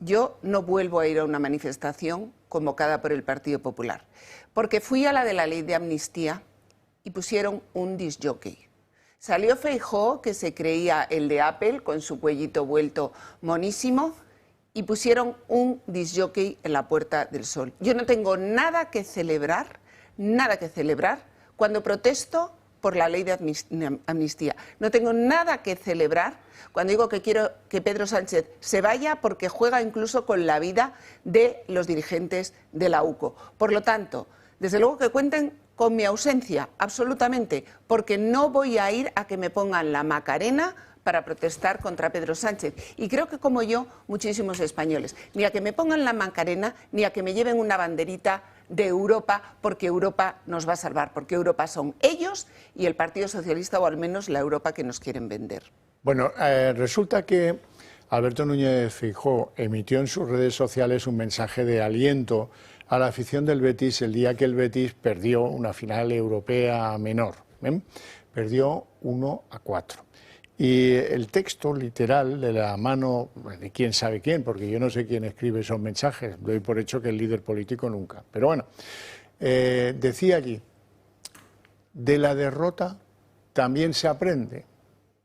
yo no vuelvo a ir a una manifestación convocada por el Partido Popular, porque fui a la de la ley de amnistía y pusieron un discjockey. Salió Feijóo, que se creía el de Apple, con su cuellito vuelto monísimo, y pusieron un discjockey en la Puerta del Sol. Yo no tengo nada que celebrar cuando protesto por la ley de amnistía. No tengo nada que celebrar cuando digo que quiero que Pedro Sánchez se vaya porque juega incluso con la vida de los dirigentes de la UCO. Por lo tanto, desde luego que cuenten con mi ausencia, absolutamente, porque no voy a ir a que me pongan la Macarena para protestar contra Pedro Sánchez. Y creo que como yo, muchísimos españoles, ni a que me pongan la Macarena, ni a que me lleven una banderita de Europa, porque Europa nos va a salvar, porque Europa son ellos y el Partido Socialista, o al menos la Europa que nos quieren vender. Bueno, resulta que Alberto Núñez Feijóo emitió en sus redes sociales un mensaje de aliento a la afición del Betis el día que el Betis perdió una final europea menor. Perdió 1-4. Y el texto literal de la mano de quién sabe quién, porque yo no sé quién escribe esos mensajes, doy por hecho que el líder político nunca. Pero bueno, decía allí, de la derrota también se aprende.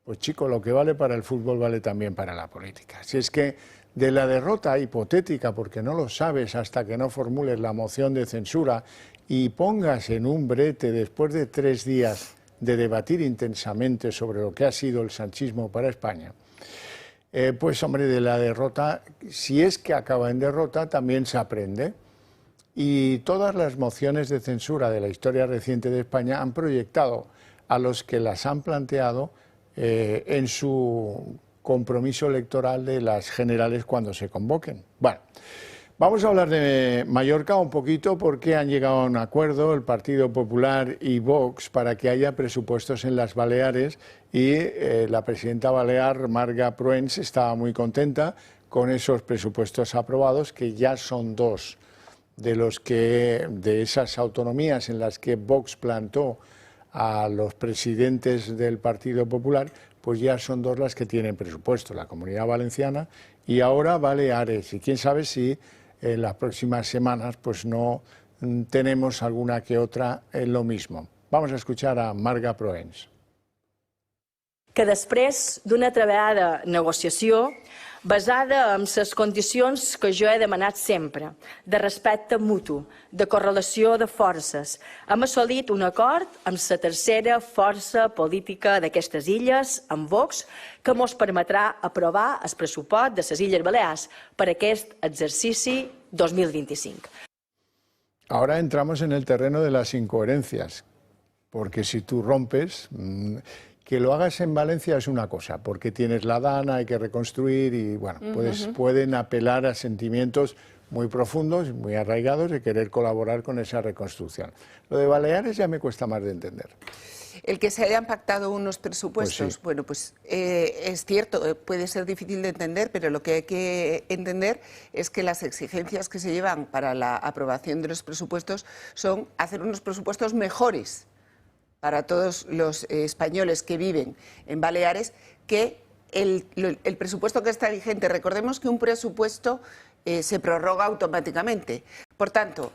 Pues chico, lo que vale para el fútbol vale también para la política. Si es que de la derrota hipotética, porque no lo sabes hasta que no formules la moción de censura y pongas en un brete después de 3 días de debatir intensamente sobre lo que ha sido el sanchismo para España, pues hombre, de la derrota, si es que acaba en derrota, también se aprende. Y todas las mociones de censura de la historia reciente de España han proyectado a los que las han planteado en su compromiso electoral de las generales cuando se convoquen. Bueno, vamos a hablar de Mallorca un poquito porque han llegado a un acuerdo el Partido Popular y Vox para que haya presupuestos en las Baleares y la presidenta balear, Marga Proens, estaba muy contenta con esos presupuestos aprobados, que ya son 2 de esas autonomías en las que Vox plantó a los presidentes del Partido Popular, pues ya son 2 las que tienen presupuesto, la Comunidad Valenciana y ahora Baleares. Y quién sabe si en las próximas semanas pues no tenemos alguna que otra en lo mismo. Vamos a escuchar a Marga Proens. Que després d'una treballada negociació basada en les condicions que jo he demanat sempre, de respecte mutu, de correlació de forces, hem assolit un acord amb la tercera força política d'aquestes illes, amb Vox, que ens permetrà aprovar el pressupost de les Illes Balears per aquest exercici 2025. Ahora entramos en el terreno de las incoherencias, porque si tú rompes, que lo hagas en Valencia es una cosa, porque tienes la Dana, hay que reconstruir y bueno, pues pueden apelar a sentimientos muy profundos, muy arraigados de querer colaborar con esa reconstrucción. Lo de Baleares ya me cuesta más de entender. El que se hayan pactado unos presupuestos, pues sí. Bueno, pues es cierto, puede ser difícil de entender, pero lo que hay que entender es que las exigencias que se llevan para la aprobación de los presupuestos son hacer unos presupuestos mejores para todos los españoles que viven en Baleares que el presupuesto que está vigente. Recordemos que un presupuesto se prorroga automáticamente. Por tanto,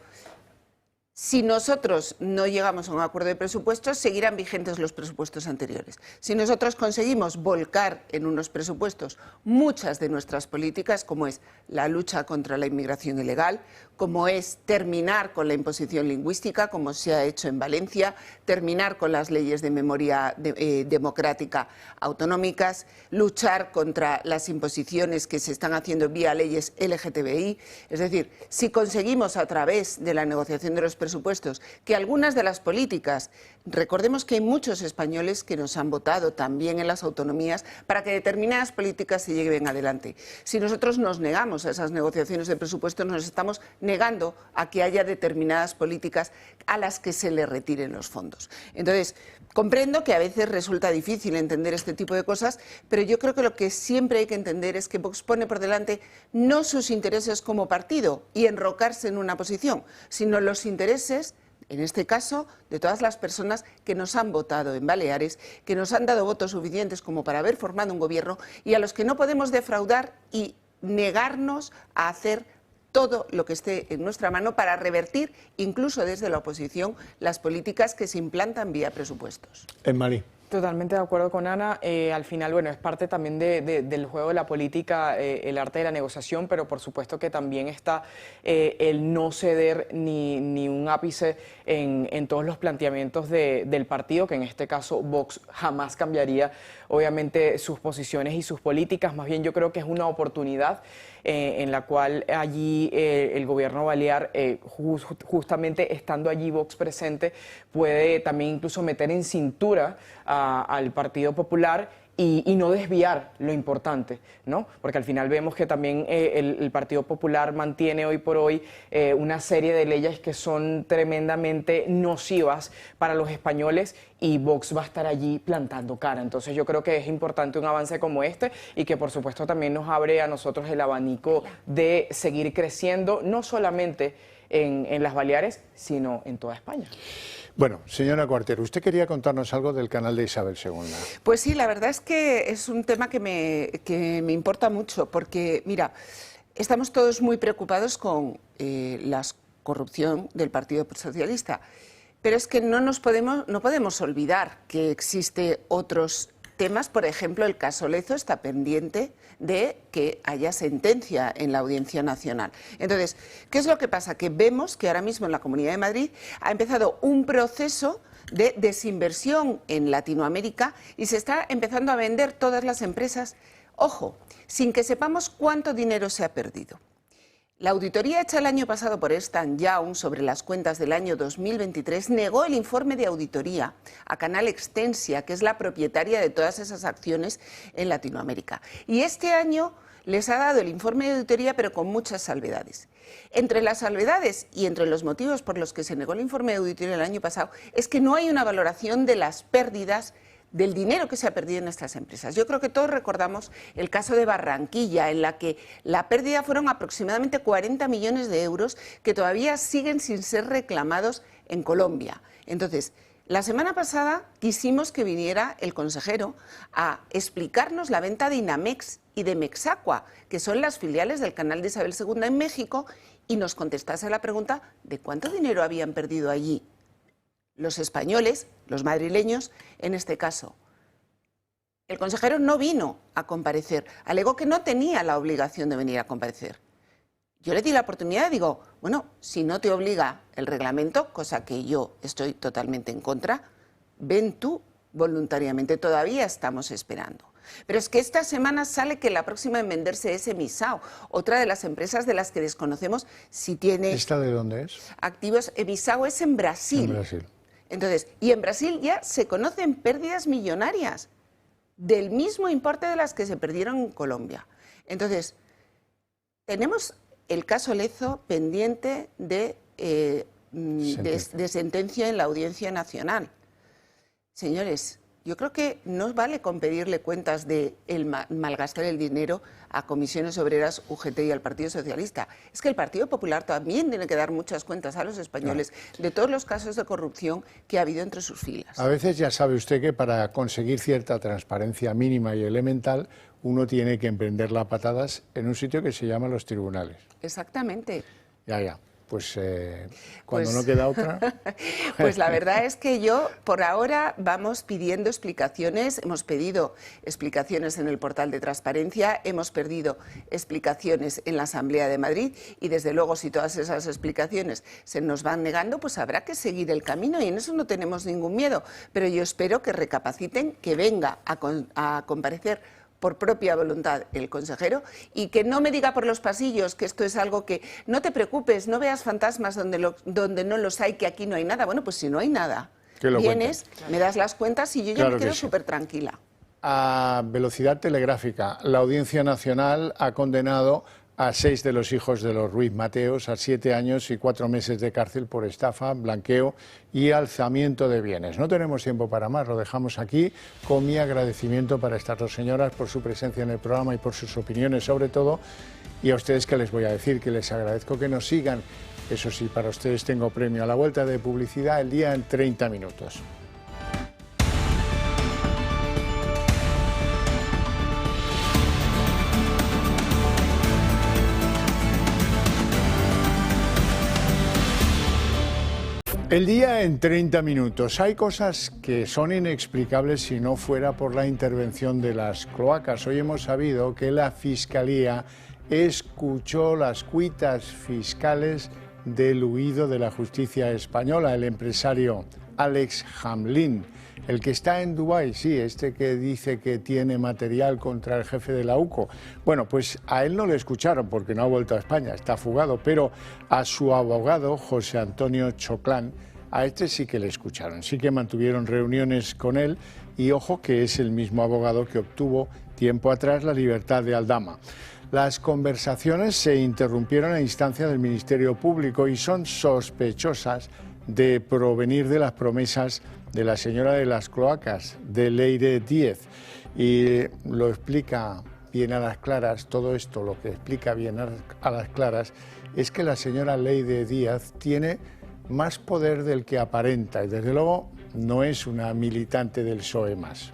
Si nosotros no llegamos a un acuerdo de presupuestos, seguirán vigentes los presupuestos anteriores. Si nosotros conseguimos volcar en unos presupuestos muchas de nuestras políticas, como es la lucha contra la inmigración ilegal, como es terminar con la imposición lingüística, como se ha hecho en Valencia, terminar con las leyes de memoria democrática autonómicas, luchar contra las imposiciones que se están haciendo vía leyes LGTBI. Es decir, si conseguimos a través de la negociación de los presupuestos que algunas de las políticas, recordemos que hay muchos españoles que nos han votado también en las autonomías para que determinadas políticas se lleven adelante. Si nosotros nos negamos a esas negociaciones de presupuestos, nos estamos negando a que haya determinadas políticas a las que se le retiren los fondos. Entonces, comprendo que a veces resulta difícil entender este tipo de cosas, pero yo creo que lo que siempre hay que entender es que Vox pone por delante no sus intereses como partido y enrocarse en una posición, sino los intereses, en este caso, de todas las personas que nos han votado en Baleares, que nos han dado votos suficientes como para haber formado un gobierno y a los que no podemos defraudar y negarnos a hacer todo lo que esté en nuestra mano para revertir, incluso desde la oposición, las políticas que se implantan vía presupuestos. En Malí. Totalmente de acuerdo con Ana. Al final, bueno, es parte también del juego de la política, el arte de la negociación, pero por supuesto que también está el no ceder ni un ápice en todos los planteamientos del partido, que en este caso Vox jamás cambiaría, obviamente, sus posiciones y sus políticas. Más bien yo creo que es una oportunidad en la cual allí el gobierno balear, justamente estando allí Vox presente, puede también incluso meter en cintura al Partido Popular y no desviar lo importante, ¿no? Porque al final vemos que también el Partido Popular mantiene hoy por hoy una serie de leyes que son tremendamente nocivas para los españoles y Vox va a estar allí plantando cara. Entonces yo creo que es importante un avance como este y que por supuesto también nos abre a nosotros el abanico de seguir creciendo, no solamente en las Baleares, sino en toda España. Bueno, señora Cuartero, usted quería contarnos algo del canal de Isabel II. Pues sí, la verdad es que es un tema que me importa mucho, porque, mira, estamos todos muy preocupados con la corrupción del Partido Socialista, pero es que no podemos olvidar que existe otros temas. Por ejemplo, el caso Lezo está pendiente de que haya sentencia en la Audiencia Nacional. Entonces, ¿qué es lo que pasa? Que vemos que ahora mismo en la Comunidad de Madrid ha empezado un proceso de desinversión en Latinoamérica y se está empezando a vender todas las empresas, ojo, sin que sepamos cuánto dinero se ha perdido. La auditoría hecha el año pasado por Ernst & Young sobre las cuentas del año 2023 negó el informe de auditoría a Canal Extensia, que es la propietaria de todas esas acciones en Latinoamérica. Y este año les ha dado el informe de auditoría, pero con muchas salvedades. Entre las salvedades y entre los motivos por los que se negó el informe de auditoría el año pasado es que no hay una valoración de las pérdidas del dinero que se ha perdido en estas empresas. Yo creo que todos recordamos el caso de Barranquilla, en la que la pérdida fueron aproximadamente 40 millones de euros que todavía siguen sin ser reclamados en Colombia. Entonces, la semana pasada quisimos que viniera el consejero a explicarnos la venta de Inamex y de Mexaqua, que son las filiales del canal de Isabel II en México, y nos contestase la pregunta de cuánto dinero habían perdido allí los españoles, los madrileños, en este caso. El consejero no vino a comparecer, alegó que no tenía la obligación de venir a comparecer. Yo le di la oportunidad y digo, bueno, si no te obliga el reglamento, cosa que yo estoy totalmente en contra, ven tú voluntariamente, todavía estamos esperando. Pero es que esta semana sale que la próxima en venderse es Emisao, otra de las empresas de las que desconocemos si tiene... ¿Esta de dónde es? Activos. Emisao es en Brasil. En Brasil. Entonces, y en Brasil ya se conocen pérdidas millonarias del mismo importe de las que se perdieron en Colombia. Entonces, tenemos el caso Lezo pendiente de sentencia en la Audiencia Nacional. Señores, yo creo que no vale con pedirle cuentas de malgastar el dinero a Comisiones Obreras, UGT y al Partido Socialista. Es que el Partido Popular también tiene que dar muchas cuentas a los españoles de todos los casos de corrupción que ha habido entre sus filas. A veces ya sabe usted que para conseguir cierta transparencia mínima y elemental, uno tiene que emprender las patadas en un sitio que se llama los tribunales. Exactamente. Ya. pues cuando no queda otra. Pues la verdad es que yo, por ahora, vamos pidiendo explicaciones. Hemos pedido explicaciones en el portal de transparencia, hemos pedido explicaciones en la Asamblea de Madrid y, desde luego, si todas esas explicaciones se nos van negando, pues habrá que seguir el camino y en eso no tenemos ningún miedo. Pero yo espero que recapaciten, que venga a comparecer por propia voluntad el consejero y que no me diga por los pasillos que esto es algo que no te preocupes, no veas fantasmas donde no los hay, que aquí no hay nada. Bueno, pues si no hay nada, vienes, me das las cuentas y yo ya me quedo súper tranquila. A velocidad telegráfica, la Audiencia Nacional ha condenado a 6 de los hijos de los Ruiz Mateos a 7 años y 4 meses de cárcel por estafa, blanqueo y alzamiento de bienes. No tenemos tiempo para más, lo dejamos aquí con mi agradecimiento para estas 2 señoras por su presencia en el programa y por sus opiniones sobre todo. Y a ustedes, ¿qué les voy a decir? Que les agradezco que nos sigan. Eso sí, para ustedes tengo premio a la vuelta de publicidad, el día en 30 minutos. El día en 30 minutos. Hay cosas que son inexplicables si no fuera por la intervención de las cloacas. Hoy hemos sabido que la Fiscalía escuchó las cuitas fiscales del huido de la justicia española, el empresario Alex Hamlin, el que está en Dubái, sí, este que dice que tiene material contra el jefe de la UCO. Bueno, pues a él no le escucharon porque no ha vuelto a España, está fugado, pero a su abogado, José Antonio Choclán, a este sí que le escucharon, sí que mantuvieron reuniones con él y ojo que es el mismo abogado que obtuvo tiempo atrás la libertad de Aldama. Las conversaciones se interrumpieron a instancia del Ministerio Público y son sospechosas de provenir de las promesas de la señora de las cloacas, de Leire Díez. Y lo explica bien a las claras, todo esto lo que explica bien a las claras es que la señora Leire Díez tiene más poder del que aparenta y desde luego no es una militante del PSOE más.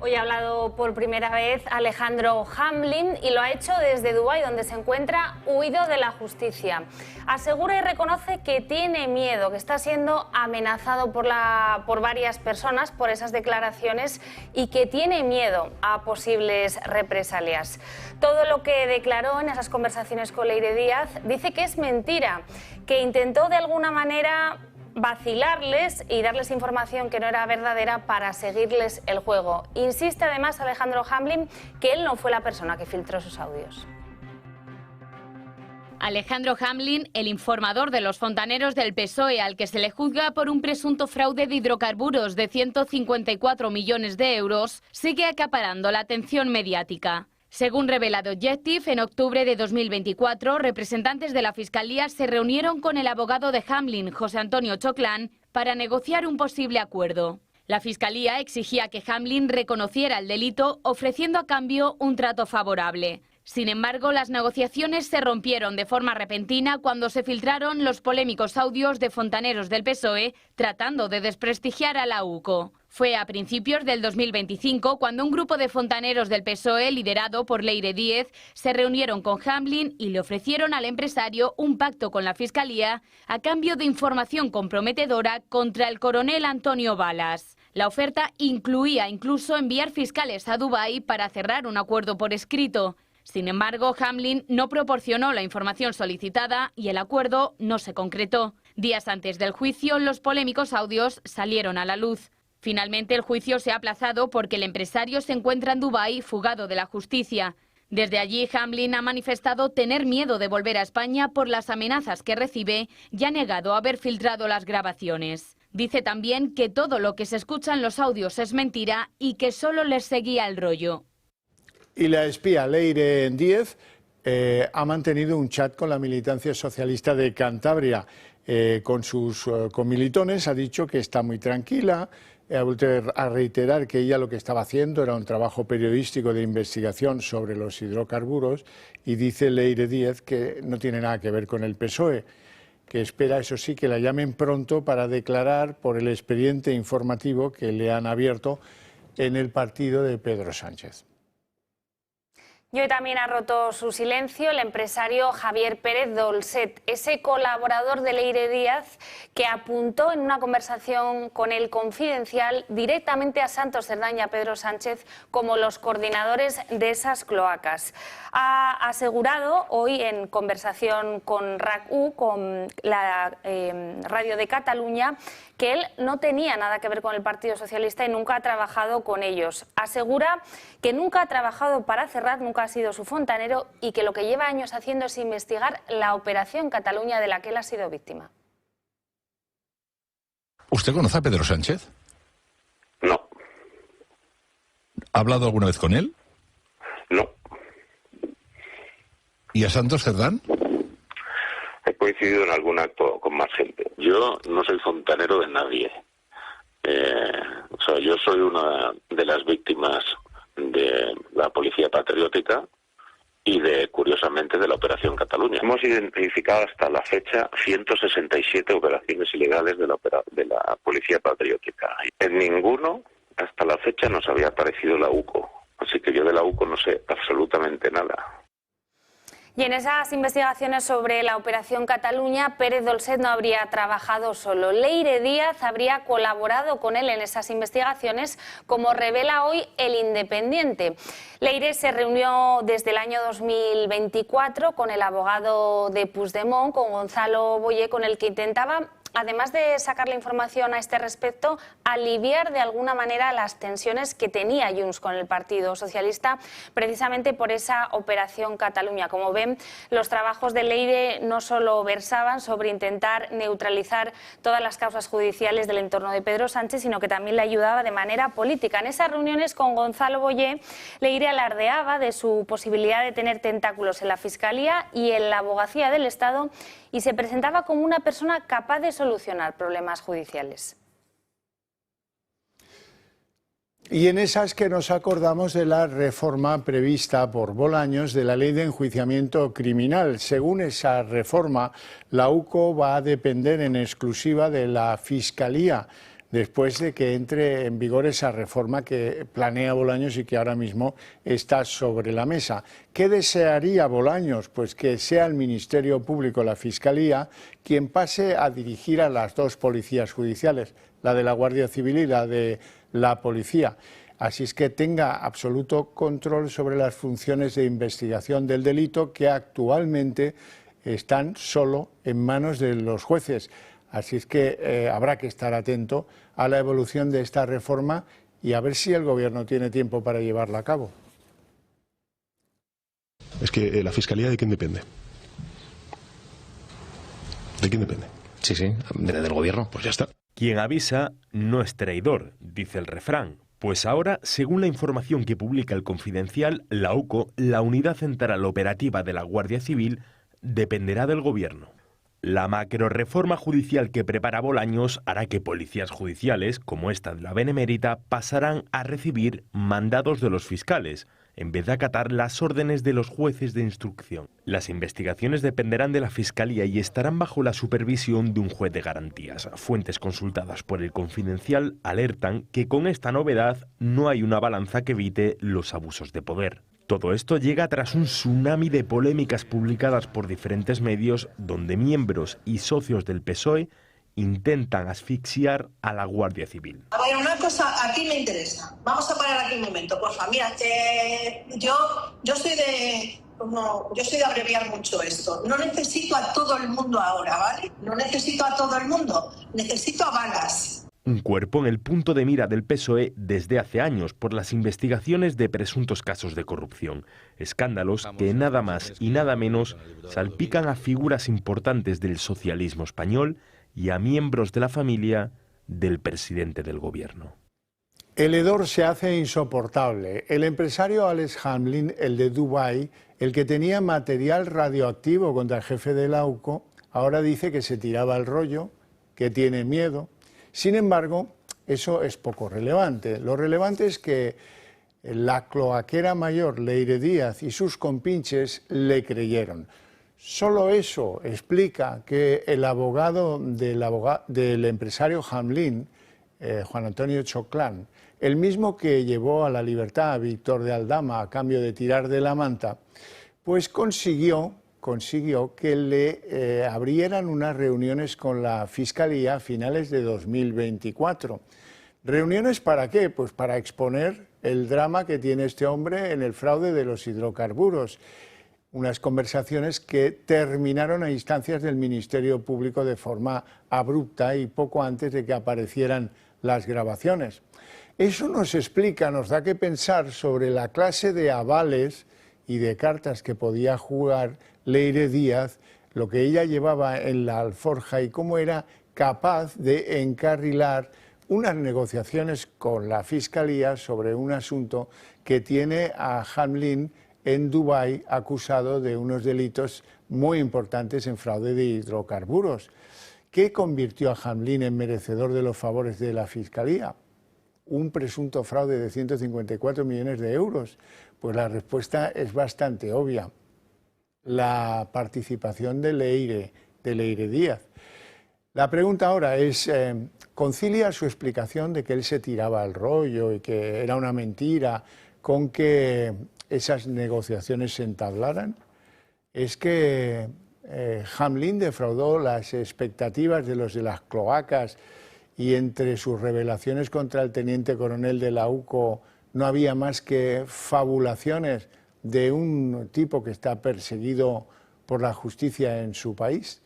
Hoy ha hablado por primera vez Alejandro Hamlin y lo ha hecho desde Dubái, donde se encuentra huido de la justicia. Asegura y reconoce que tiene miedo, que está siendo amenazado por varias personas por esas declaraciones y que tiene miedo a posibles represalias. Todo lo que declaró en esas conversaciones con Leire Díez dice que es mentira, que intentó de alguna manera vacilarles y darles información que no era verdadera para seguirles el juego. Insiste además Alejandro Hamlin que él no fue la persona que filtró sus audios. Alejandro Hamlin, el informador de los fontaneros del PSOE, al que se le juzga por un presunto fraude de hidrocarburos de 154 millones de euros, sigue acaparando la atención mediática. Según revela The Objective, en octubre de 2024, representantes de la Fiscalía se reunieron con el abogado de Hamlin, José Antonio Choclán, para negociar un posible acuerdo. La Fiscalía exigía que Hamlin reconociera el delito, ofreciendo a cambio un trato favorable. Sin embargo, las negociaciones se rompieron de forma repentina cuando se filtraron los polémicos audios de fontaneros del PSOE tratando de desprestigiar a la UCO. Fue a principios del 2025 cuando un grupo de fontaneros del PSOE, liderado por Leire Díez, se reunieron con Hamlin y le ofrecieron al empresario un pacto con la Fiscalía a cambio de información comprometedora contra el coronel Antonio Balas. La oferta incluía incluso enviar fiscales a Dubái para cerrar un acuerdo por escrito. Sin embargo, Hamlin no proporcionó la información solicitada y el acuerdo no se concretó. Días antes del juicio, los polémicos audios salieron a la luz. Finalmente, el juicio se ha aplazado porque el empresario se encuentra en Dubái fugado de la justicia. Desde allí, Hamlin ha manifestado tener miedo de volver a España por las amenazas que recibe y ha negado haber filtrado las grabaciones. Dice también que todo lo que se escucha en los audios es mentira y que solo les seguía el rollo. Y la espía Leire Díez ha mantenido un chat con la militancia socialista de Cantabria, con sus comilitones. Ha dicho que está muy tranquila, ha vuelto a reiterar que ella lo que estaba haciendo era un trabajo periodístico de investigación sobre los hidrocarburos y dice Leire Díez que no tiene nada que ver con el PSOE, que espera, eso sí, que la llamen pronto para declarar por el expediente informativo que le han abierto en el partido de Pedro Sánchez. Y hoy también ha roto su silencio el empresario Javier Pérez Dolcet, ese colaborador de Leire Díaz que apuntó en una conversación con El Confidencial directamente a Santos Cerdán y a Pedro Sánchez como los coordinadores de esas cloacas. Ha asegurado hoy en conversación con RAC1, con la radio de Cataluña, que él no tenía nada que ver con el Partido Socialista y nunca ha trabajado con ellos. Asegura que nunca ha trabajado para Serrat, nunca ha sido su fontanero y que lo que lleva años haciendo es investigar la Operación Cataluña de la que él ha sido víctima. ¿Usted conoce a Pedro Sánchez? No. ¿Ha hablado alguna vez con él? No. ¿Y a Santos Cerdán? He coincidido en algún acto con más gente. Yo no soy fontanero de nadie. Yo soy una de las víctimas de la Policía Patriótica y curiosamente, de la Operación Cataluña. Hemos identificado hasta la fecha 167 operaciones ilegales de la Policía Patriótica. En ninguno, hasta la fecha, nos había aparecido la UCO. Así que yo de la UCO no sé absolutamente nada. Y en esas investigaciones sobre la Operación Cataluña, Pérez Dolcet no habría trabajado solo. Leire Díaz habría colaborado con él en esas investigaciones, como revela hoy El Independiente. Leire se reunió desde el año 2024 con el abogado de Puigdemont, con Gonzalo Boye, con el que intentaba, además de sacar la información a este respecto, aliviar de alguna manera las tensiones que tenía Junts con el Partido Socialista, precisamente por esa Operación Cataluña. Como ven, los trabajos de Leire no solo versaban sobre intentar neutralizar todas las causas judiciales del entorno de Pedro Sánchez, sino que también le ayudaba de manera política. En esas reuniones con Gonzalo Boye, Leire alardeaba de su posibilidad de tener tentáculos en la Fiscalía y en la Abogacía del Estado y se presentaba como una persona capaz de solucionar problemas judiciales. Y en esas que nos acordamos de la reforma prevista por Bolaños de la Ley de Enjuiciamiento Criminal. Según esa reforma, la UCO va a depender en exclusiva de la Fiscalía, después de que entre en vigor esa reforma que planea Bolaños y que ahora mismo está sobre la mesa. ¿Qué desearía Bolaños? Pues que sea el Ministerio Público, la Fiscalía, quien pase a dirigir a las dos policías judiciales, la de la Guardia Civil y la de la Policía. Así es que tenga absoluto control sobre las funciones de investigación del delito que actualmente están solo en manos de los jueces. Así es que habrá que estar atento a la evolución de esta reforma y a ver si el Gobierno tiene tiempo para llevarla a cabo. Es que la Fiscalía, ¿de quién depende? ¿De quién depende? Sí, del Gobierno. Pues ya está. Quien avisa no es traidor, dice el refrán. Pues ahora, según la información que publica El Confidencial, la UCO, la Unidad Central Operativa de la Guardia Civil, dependerá del Gobierno. La macroreforma judicial que prepara Bolaños hará que policías judiciales, como esta de la Benemérita, pasarán a recibir mandados de los fiscales, en vez de acatar las órdenes de los jueces de instrucción. Las investigaciones dependerán de la Fiscalía y estarán bajo la supervisión de un juez de garantías. Fuentes consultadas por El Confidencial alertan que con esta novedad no hay una balanza que evite los abusos de poder. Todo esto llega tras un tsunami de polémicas publicadas por diferentes medios donde miembros y socios del PSOE intentan asfixiar a la Guardia Civil. A ver, una cosa a ti me interesa. Vamos a parar aquí un momento, porfa. Mira, yo soy de abreviar mucho esto. No necesito a todo el mundo ahora, ¿vale? No necesito a todo el mundo. Necesito a balas. Un cuerpo en el punto de mira del PSOE desde hace años por las investigaciones de presuntos casos de corrupción. Escándalos que nada más y nada menos salpican a figuras importantes del socialismo español y a miembros de la familia del presidente del Gobierno. El hedor se hace insoportable. El empresario Alex Hamlin, el de Dubái, el que tenía material radioactivo contra el jefe de la UCO, ahora dice que se tiraba el rollo, que tiene miedo. Sin embargo, eso es poco relevante. Lo relevante es que la cloaquera mayor Leire Díaz y sus compinches le creyeron. Solo eso explica que el abogado del empresario Hamlin, Juan Antonio Choclán, el mismo que llevó a la libertad a Víctor de Aldama a cambio de tirar de la manta, pues consiguió que le abrieran unas reuniones con la Fiscalía a finales de 2024. ¿Reuniones para qué? Pues para exponer el drama que tiene este hombre en el fraude de los hidrocarburos. Unas conversaciones que terminaron a instancias del Ministerio Público de forma abrupta y poco antes de que aparecieran las grabaciones. Eso nos explica, nos da que pensar sobre la clase de avales y de cartas que podía jugar Leire Díaz, lo que ella llevaba en la alforja y cómo era capaz de encarrilar unas negociaciones con la Fiscalía sobre un asunto que tiene a Hamlin en Dubái acusado de unos delitos muy importantes en fraude de hidrocarburos. ¿Qué convirtió a Hamlin en merecedor de los favores de la Fiscalía? ¿Un presunto fraude de 154 millones de euros? Pues la respuesta es bastante obvia. La participación de Leire Díaz. La pregunta ahora es, ¿concilia su explicación de que él se tiraba al rollo y que era una mentira con que esas negociaciones se entablaran? ¿Es que Hamlin defraudó las expectativas de los de las cloacas y entre sus revelaciones contra el teniente coronel de la UCO no había más que fabulaciones de un tipo que está perseguido por la justicia en su país?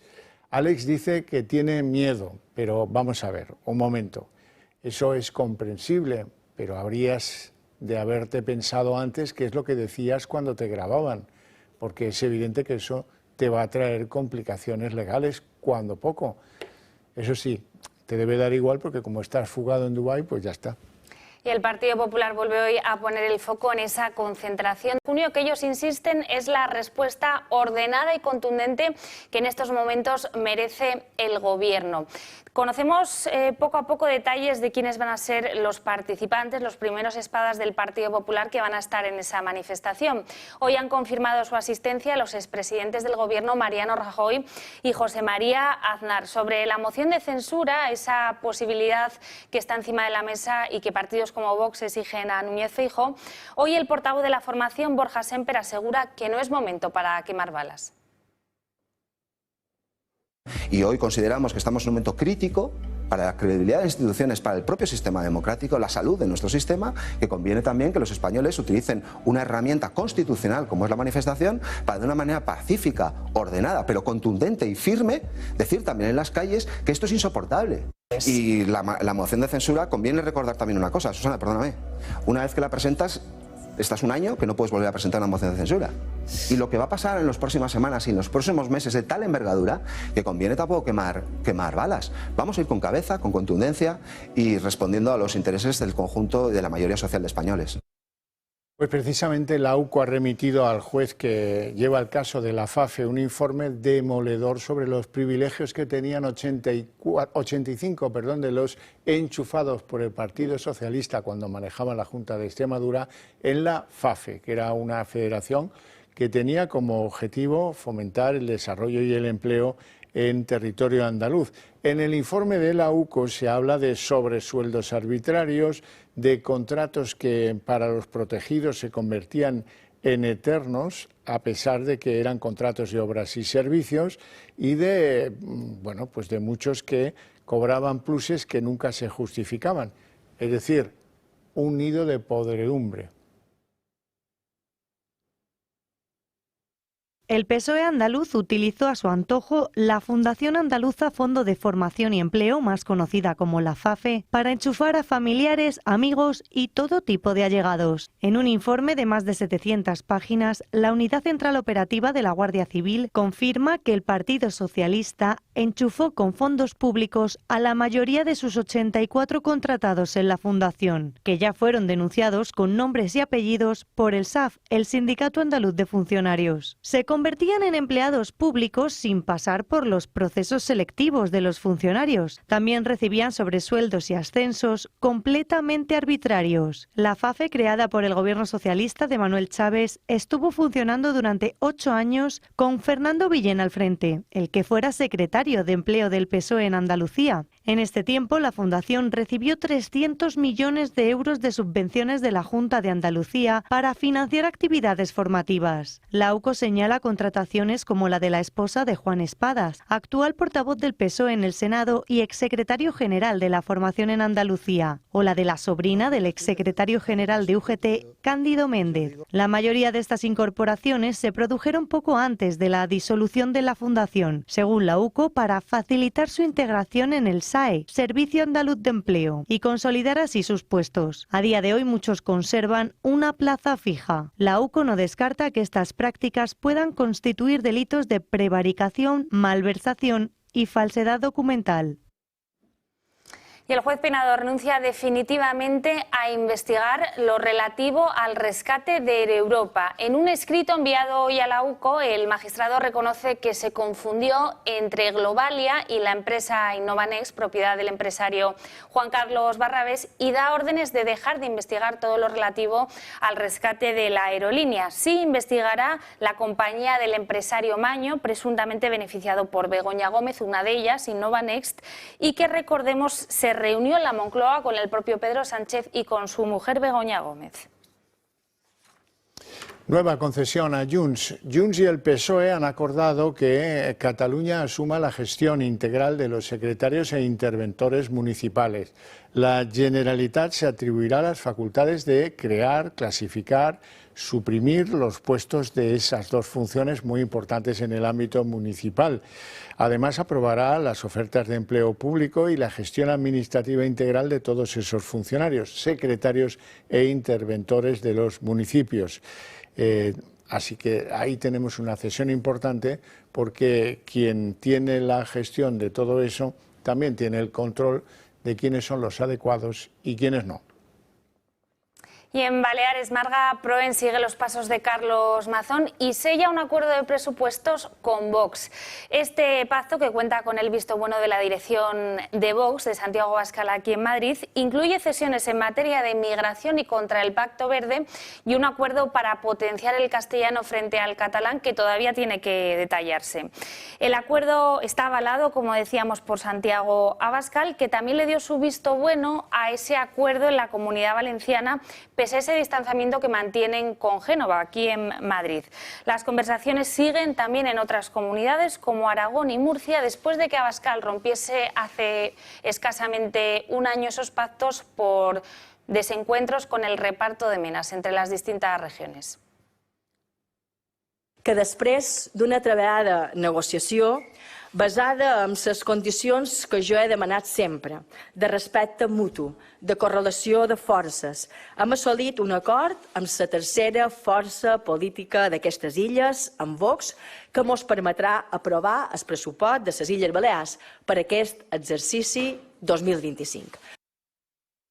Alex dice que tiene miedo, pero vamos a ver, un momento. Eso es comprensible, pero habrías de haberte pensado antes qué es lo que decías cuando te grababan, porque es evidente que eso te va a traer complicaciones legales cuando poco. Eso sí, te debe dar igual porque como estás fugado en Dubái, pues ya está. Y el Partido Popular vuelve hoy a poner el foco en esa concentración. Junio, que ellos insisten, es la respuesta ordenada y contundente que en estos momentos merece el Gobierno. Conocemos poco a poco detalles de quiénes van a ser los participantes, los primeros espadas del Partido Popular que van a estar en esa manifestación. Hoy han confirmado su asistencia los expresidentes del Gobierno, Mariano Rajoy y José María Aznar. Sobre la moción de censura, esa posibilidad que está encima de la mesa y que partidos como Vox exigen a Núñez Feijóo, hoy el portavoz de la formación, Borja Sémper, asegura que no es momento para quemar balas. Y hoy consideramos que estamos en un momento crítico para la credibilidad de las instituciones, para el propio sistema democrático, la salud de nuestro sistema, que conviene también que los españoles utilicen una herramienta constitucional como es la manifestación para de una manera pacífica, ordenada, pero contundente y firme, decir también en las calles que esto es insoportable. Y la moción de censura, conviene recordar también una cosa, Susana, perdóname, una vez que la presentas, estás un año que no puedes volver a presentar una moción de censura. Y lo que va a pasar en las próximas semanas y en los próximos meses de tal envergadura que conviene tampoco quemar balas. Vamos a ir con cabeza, con contundencia y respondiendo a los intereses del conjunto de la mayoría social de españoles. Pues precisamente la UCO ha remitido al juez que lleva el caso de la FAFE un informe demoledor sobre los privilegios que tenían 85 de los enchufados por el Partido Socialista cuando manejaban la Junta de Extremadura en la FAFE, que era una federación que tenía como objetivo fomentar el desarrollo y el empleo en territorio andaluz. En el informe de la UCO se habla de sobresueldos arbitrarios, de contratos que para los protegidos se convertían en eternos, a pesar de que eran contratos de obras y servicios, y de, bueno, pues de muchos que cobraban pluses que nunca se justificaban. Es decir, un nido de podredumbre. El PSOE andaluz utilizó a su antojo la Fundación Andaluza Fondo de Formación y Empleo, más conocida como la FAFE, para enchufar a familiares, amigos y todo tipo de allegados. En un informe de más de 700 páginas, la Unidad Central Operativa de la Guardia Civil confirma que el Partido Socialista enchufó con fondos públicos a la mayoría de sus 84 contratados en la Fundación, que ya fueron denunciados con nombres y apellidos por el SAF, el Sindicato Andaluz de Funcionarios. Se convertían en empleados públicos sin pasar por los procesos selectivos de los funcionarios. También recibían sobresueldos y ascensos completamente arbitrarios. La FAFE, creada por el gobierno socialista de Manuel Chávez, estuvo funcionando durante 8 años con Fernando Villena al frente, el que fuera secretario de Empleo del PSOE en Andalucía. En este tiempo, la Fundación recibió 300 millones de euros de subvenciones de la Junta de Andalucía para financiar actividades formativas. La UCO señala contrataciones como la de la esposa de Juan Espadas, actual portavoz del PSOE en el Senado y exsecretario general de la formación en Andalucía, o la de la sobrina del exsecretario general de UGT, Cándido Méndez. La mayoría de estas incorporaciones se produjeron poco antes de la disolución de la Fundación, según la UCO, para facilitar su integración en el SAE, Servicio Andaluz de Empleo, y consolidar así sus puestos. A día de hoy muchos conservan una plaza fija. La UCO no descarta que estas prácticas puedan constituir delitos de prevaricación, malversación y falsedad documental. Y el juez Peinado renuncia definitivamente a investigar lo relativo al rescate de Air Europa. En un escrito enviado hoy a la UCO, el magistrado reconoce que se confundió entre Globalia y la empresa Innovanext, propiedad del empresario Juan Carlos Barrabés, y da órdenes de dejar de investigar todo lo relativo al rescate de la aerolínea. Sí investigará la compañía del empresario Maño, presuntamente beneficiado por Begoña Gómez, una de ellas, Innovanext, y que, recordemos, se reunió en la Moncloa con el propio Pedro Sánchez y con su mujer Begoña Gómez. Nueva concesión a Junts. Junts y el PSOE han acordado que Cataluña asuma la gestión integral de los secretarios e interventores municipales. La Generalitat se atribuirá las facultades de crear, clasificar, suprimir los puestos de esas dos funciones muy importantes en el ámbito municipal. Además, aprobará las ofertas de empleo público y la gestión administrativa integral de todos esos funcionarios, secretarios e interventores de los municipios. Así que ahí tenemos una cesión importante, porque quien tiene la gestión de todo eso también tiene el control de quiénes son los adecuados y quiénes no. Y en Baleares, Marga Proen sigue los pasos de Carlos Mazón y sella un acuerdo de presupuestos con Vox. Este pacto, que cuenta con el visto bueno de la dirección de Vox de Santiago Abascal aquí en Madrid, incluye cesiones en materia de migración y contra el Pacto Verde y un acuerdo para potenciar el castellano frente al catalán, que todavía tiene que detallarse. El acuerdo está avalado, como decíamos, por Santiago Abascal, que también le dio su visto bueno a ese acuerdo en la Comunidad Valenciana, pese a ese distanciamiento que mantienen con Génova, aquí en Madrid. Las conversaciones siguen también en otras comunidades como Aragón y Murcia, después de que Abascal rompiese hace escasamente un año esos pactos por desencuentros con el reparto de menas entre las distintas regiones. Que després d'una treballada negociació basada en les condicions que jo he demanat sempre, de respecte mutu, de correlació de forces, hem assolit un acord amb la tercera força política d'aquestes illes, amb Vox, que ens permetrà aprovar el pressupost de les Illes Balears per aquest exercici 2025.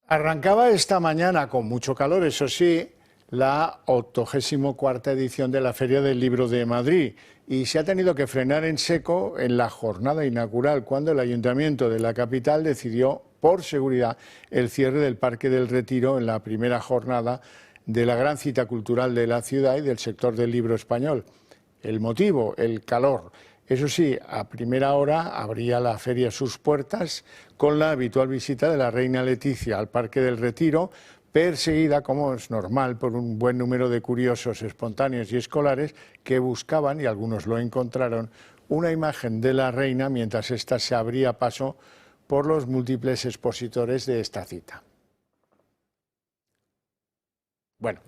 Arrancaba esta mañana, con mucho calor, eso sí, la 84ª edición de la Feria del Libro de Madrid, y se ha tenido que frenar en seco en la jornada inaugural, cuando el Ayuntamiento de la capital decidió, por seguridad, el cierre del Parque del Retiro en la primera jornada de la gran cita cultural de la ciudad y del sector del libro español. El motivo, el calor. Eso sí, a primera hora abría la feria sus puertas con la habitual visita de la reina Leticia al Parque del Retiro, perseguida, como es normal, por un buen número de curiosos espontáneos y escolares que buscaban, y algunos lo encontraron, una imagen de la reina mientras ésta se abría paso por los múltiples expositores de esta cita. Bueno,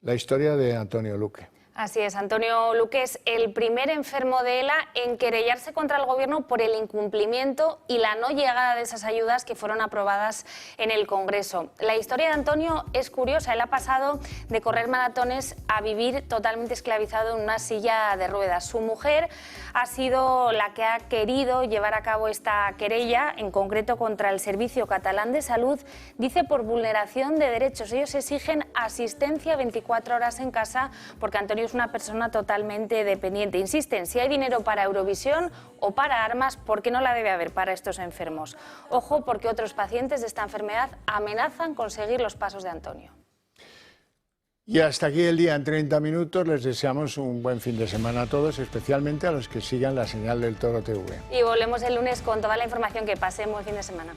la historia de Antonio Luque. Así es, Antonio Luque es el primer enfermo de ELA en querellarse contra el Gobierno por el incumplimiento y la no llegada de esas ayudas que fueron aprobadas en el Congreso. La historia de Antonio es curiosa. Él ha pasado de correr maratones a vivir totalmente esclavizado en una silla de ruedas. Su mujer ha sido la que ha querido llevar a cabo esta querella, en concreto contra el Servicio Catalán de Salud, dice por vulneración de derechos. Ellos exigen asistencia 24 horas en casa porque Antonio Antonio es una persona totalmente dependiente. Insisten, si hay dinero para Eurovisión o para armas, ¿por qué no la debe haber para estos enfermos? Ojo, porque otros pacientes de esta enfermedad amenazan con seguir los pasos de Antonio. Y hasta aquí el día en 30 minutos. Les deseamos un buen fin de semana a todos, especialmente a los que sigan la señal del Toro TV. Y volvemos el lunes con toda la información. Que pasemos el fin de semana.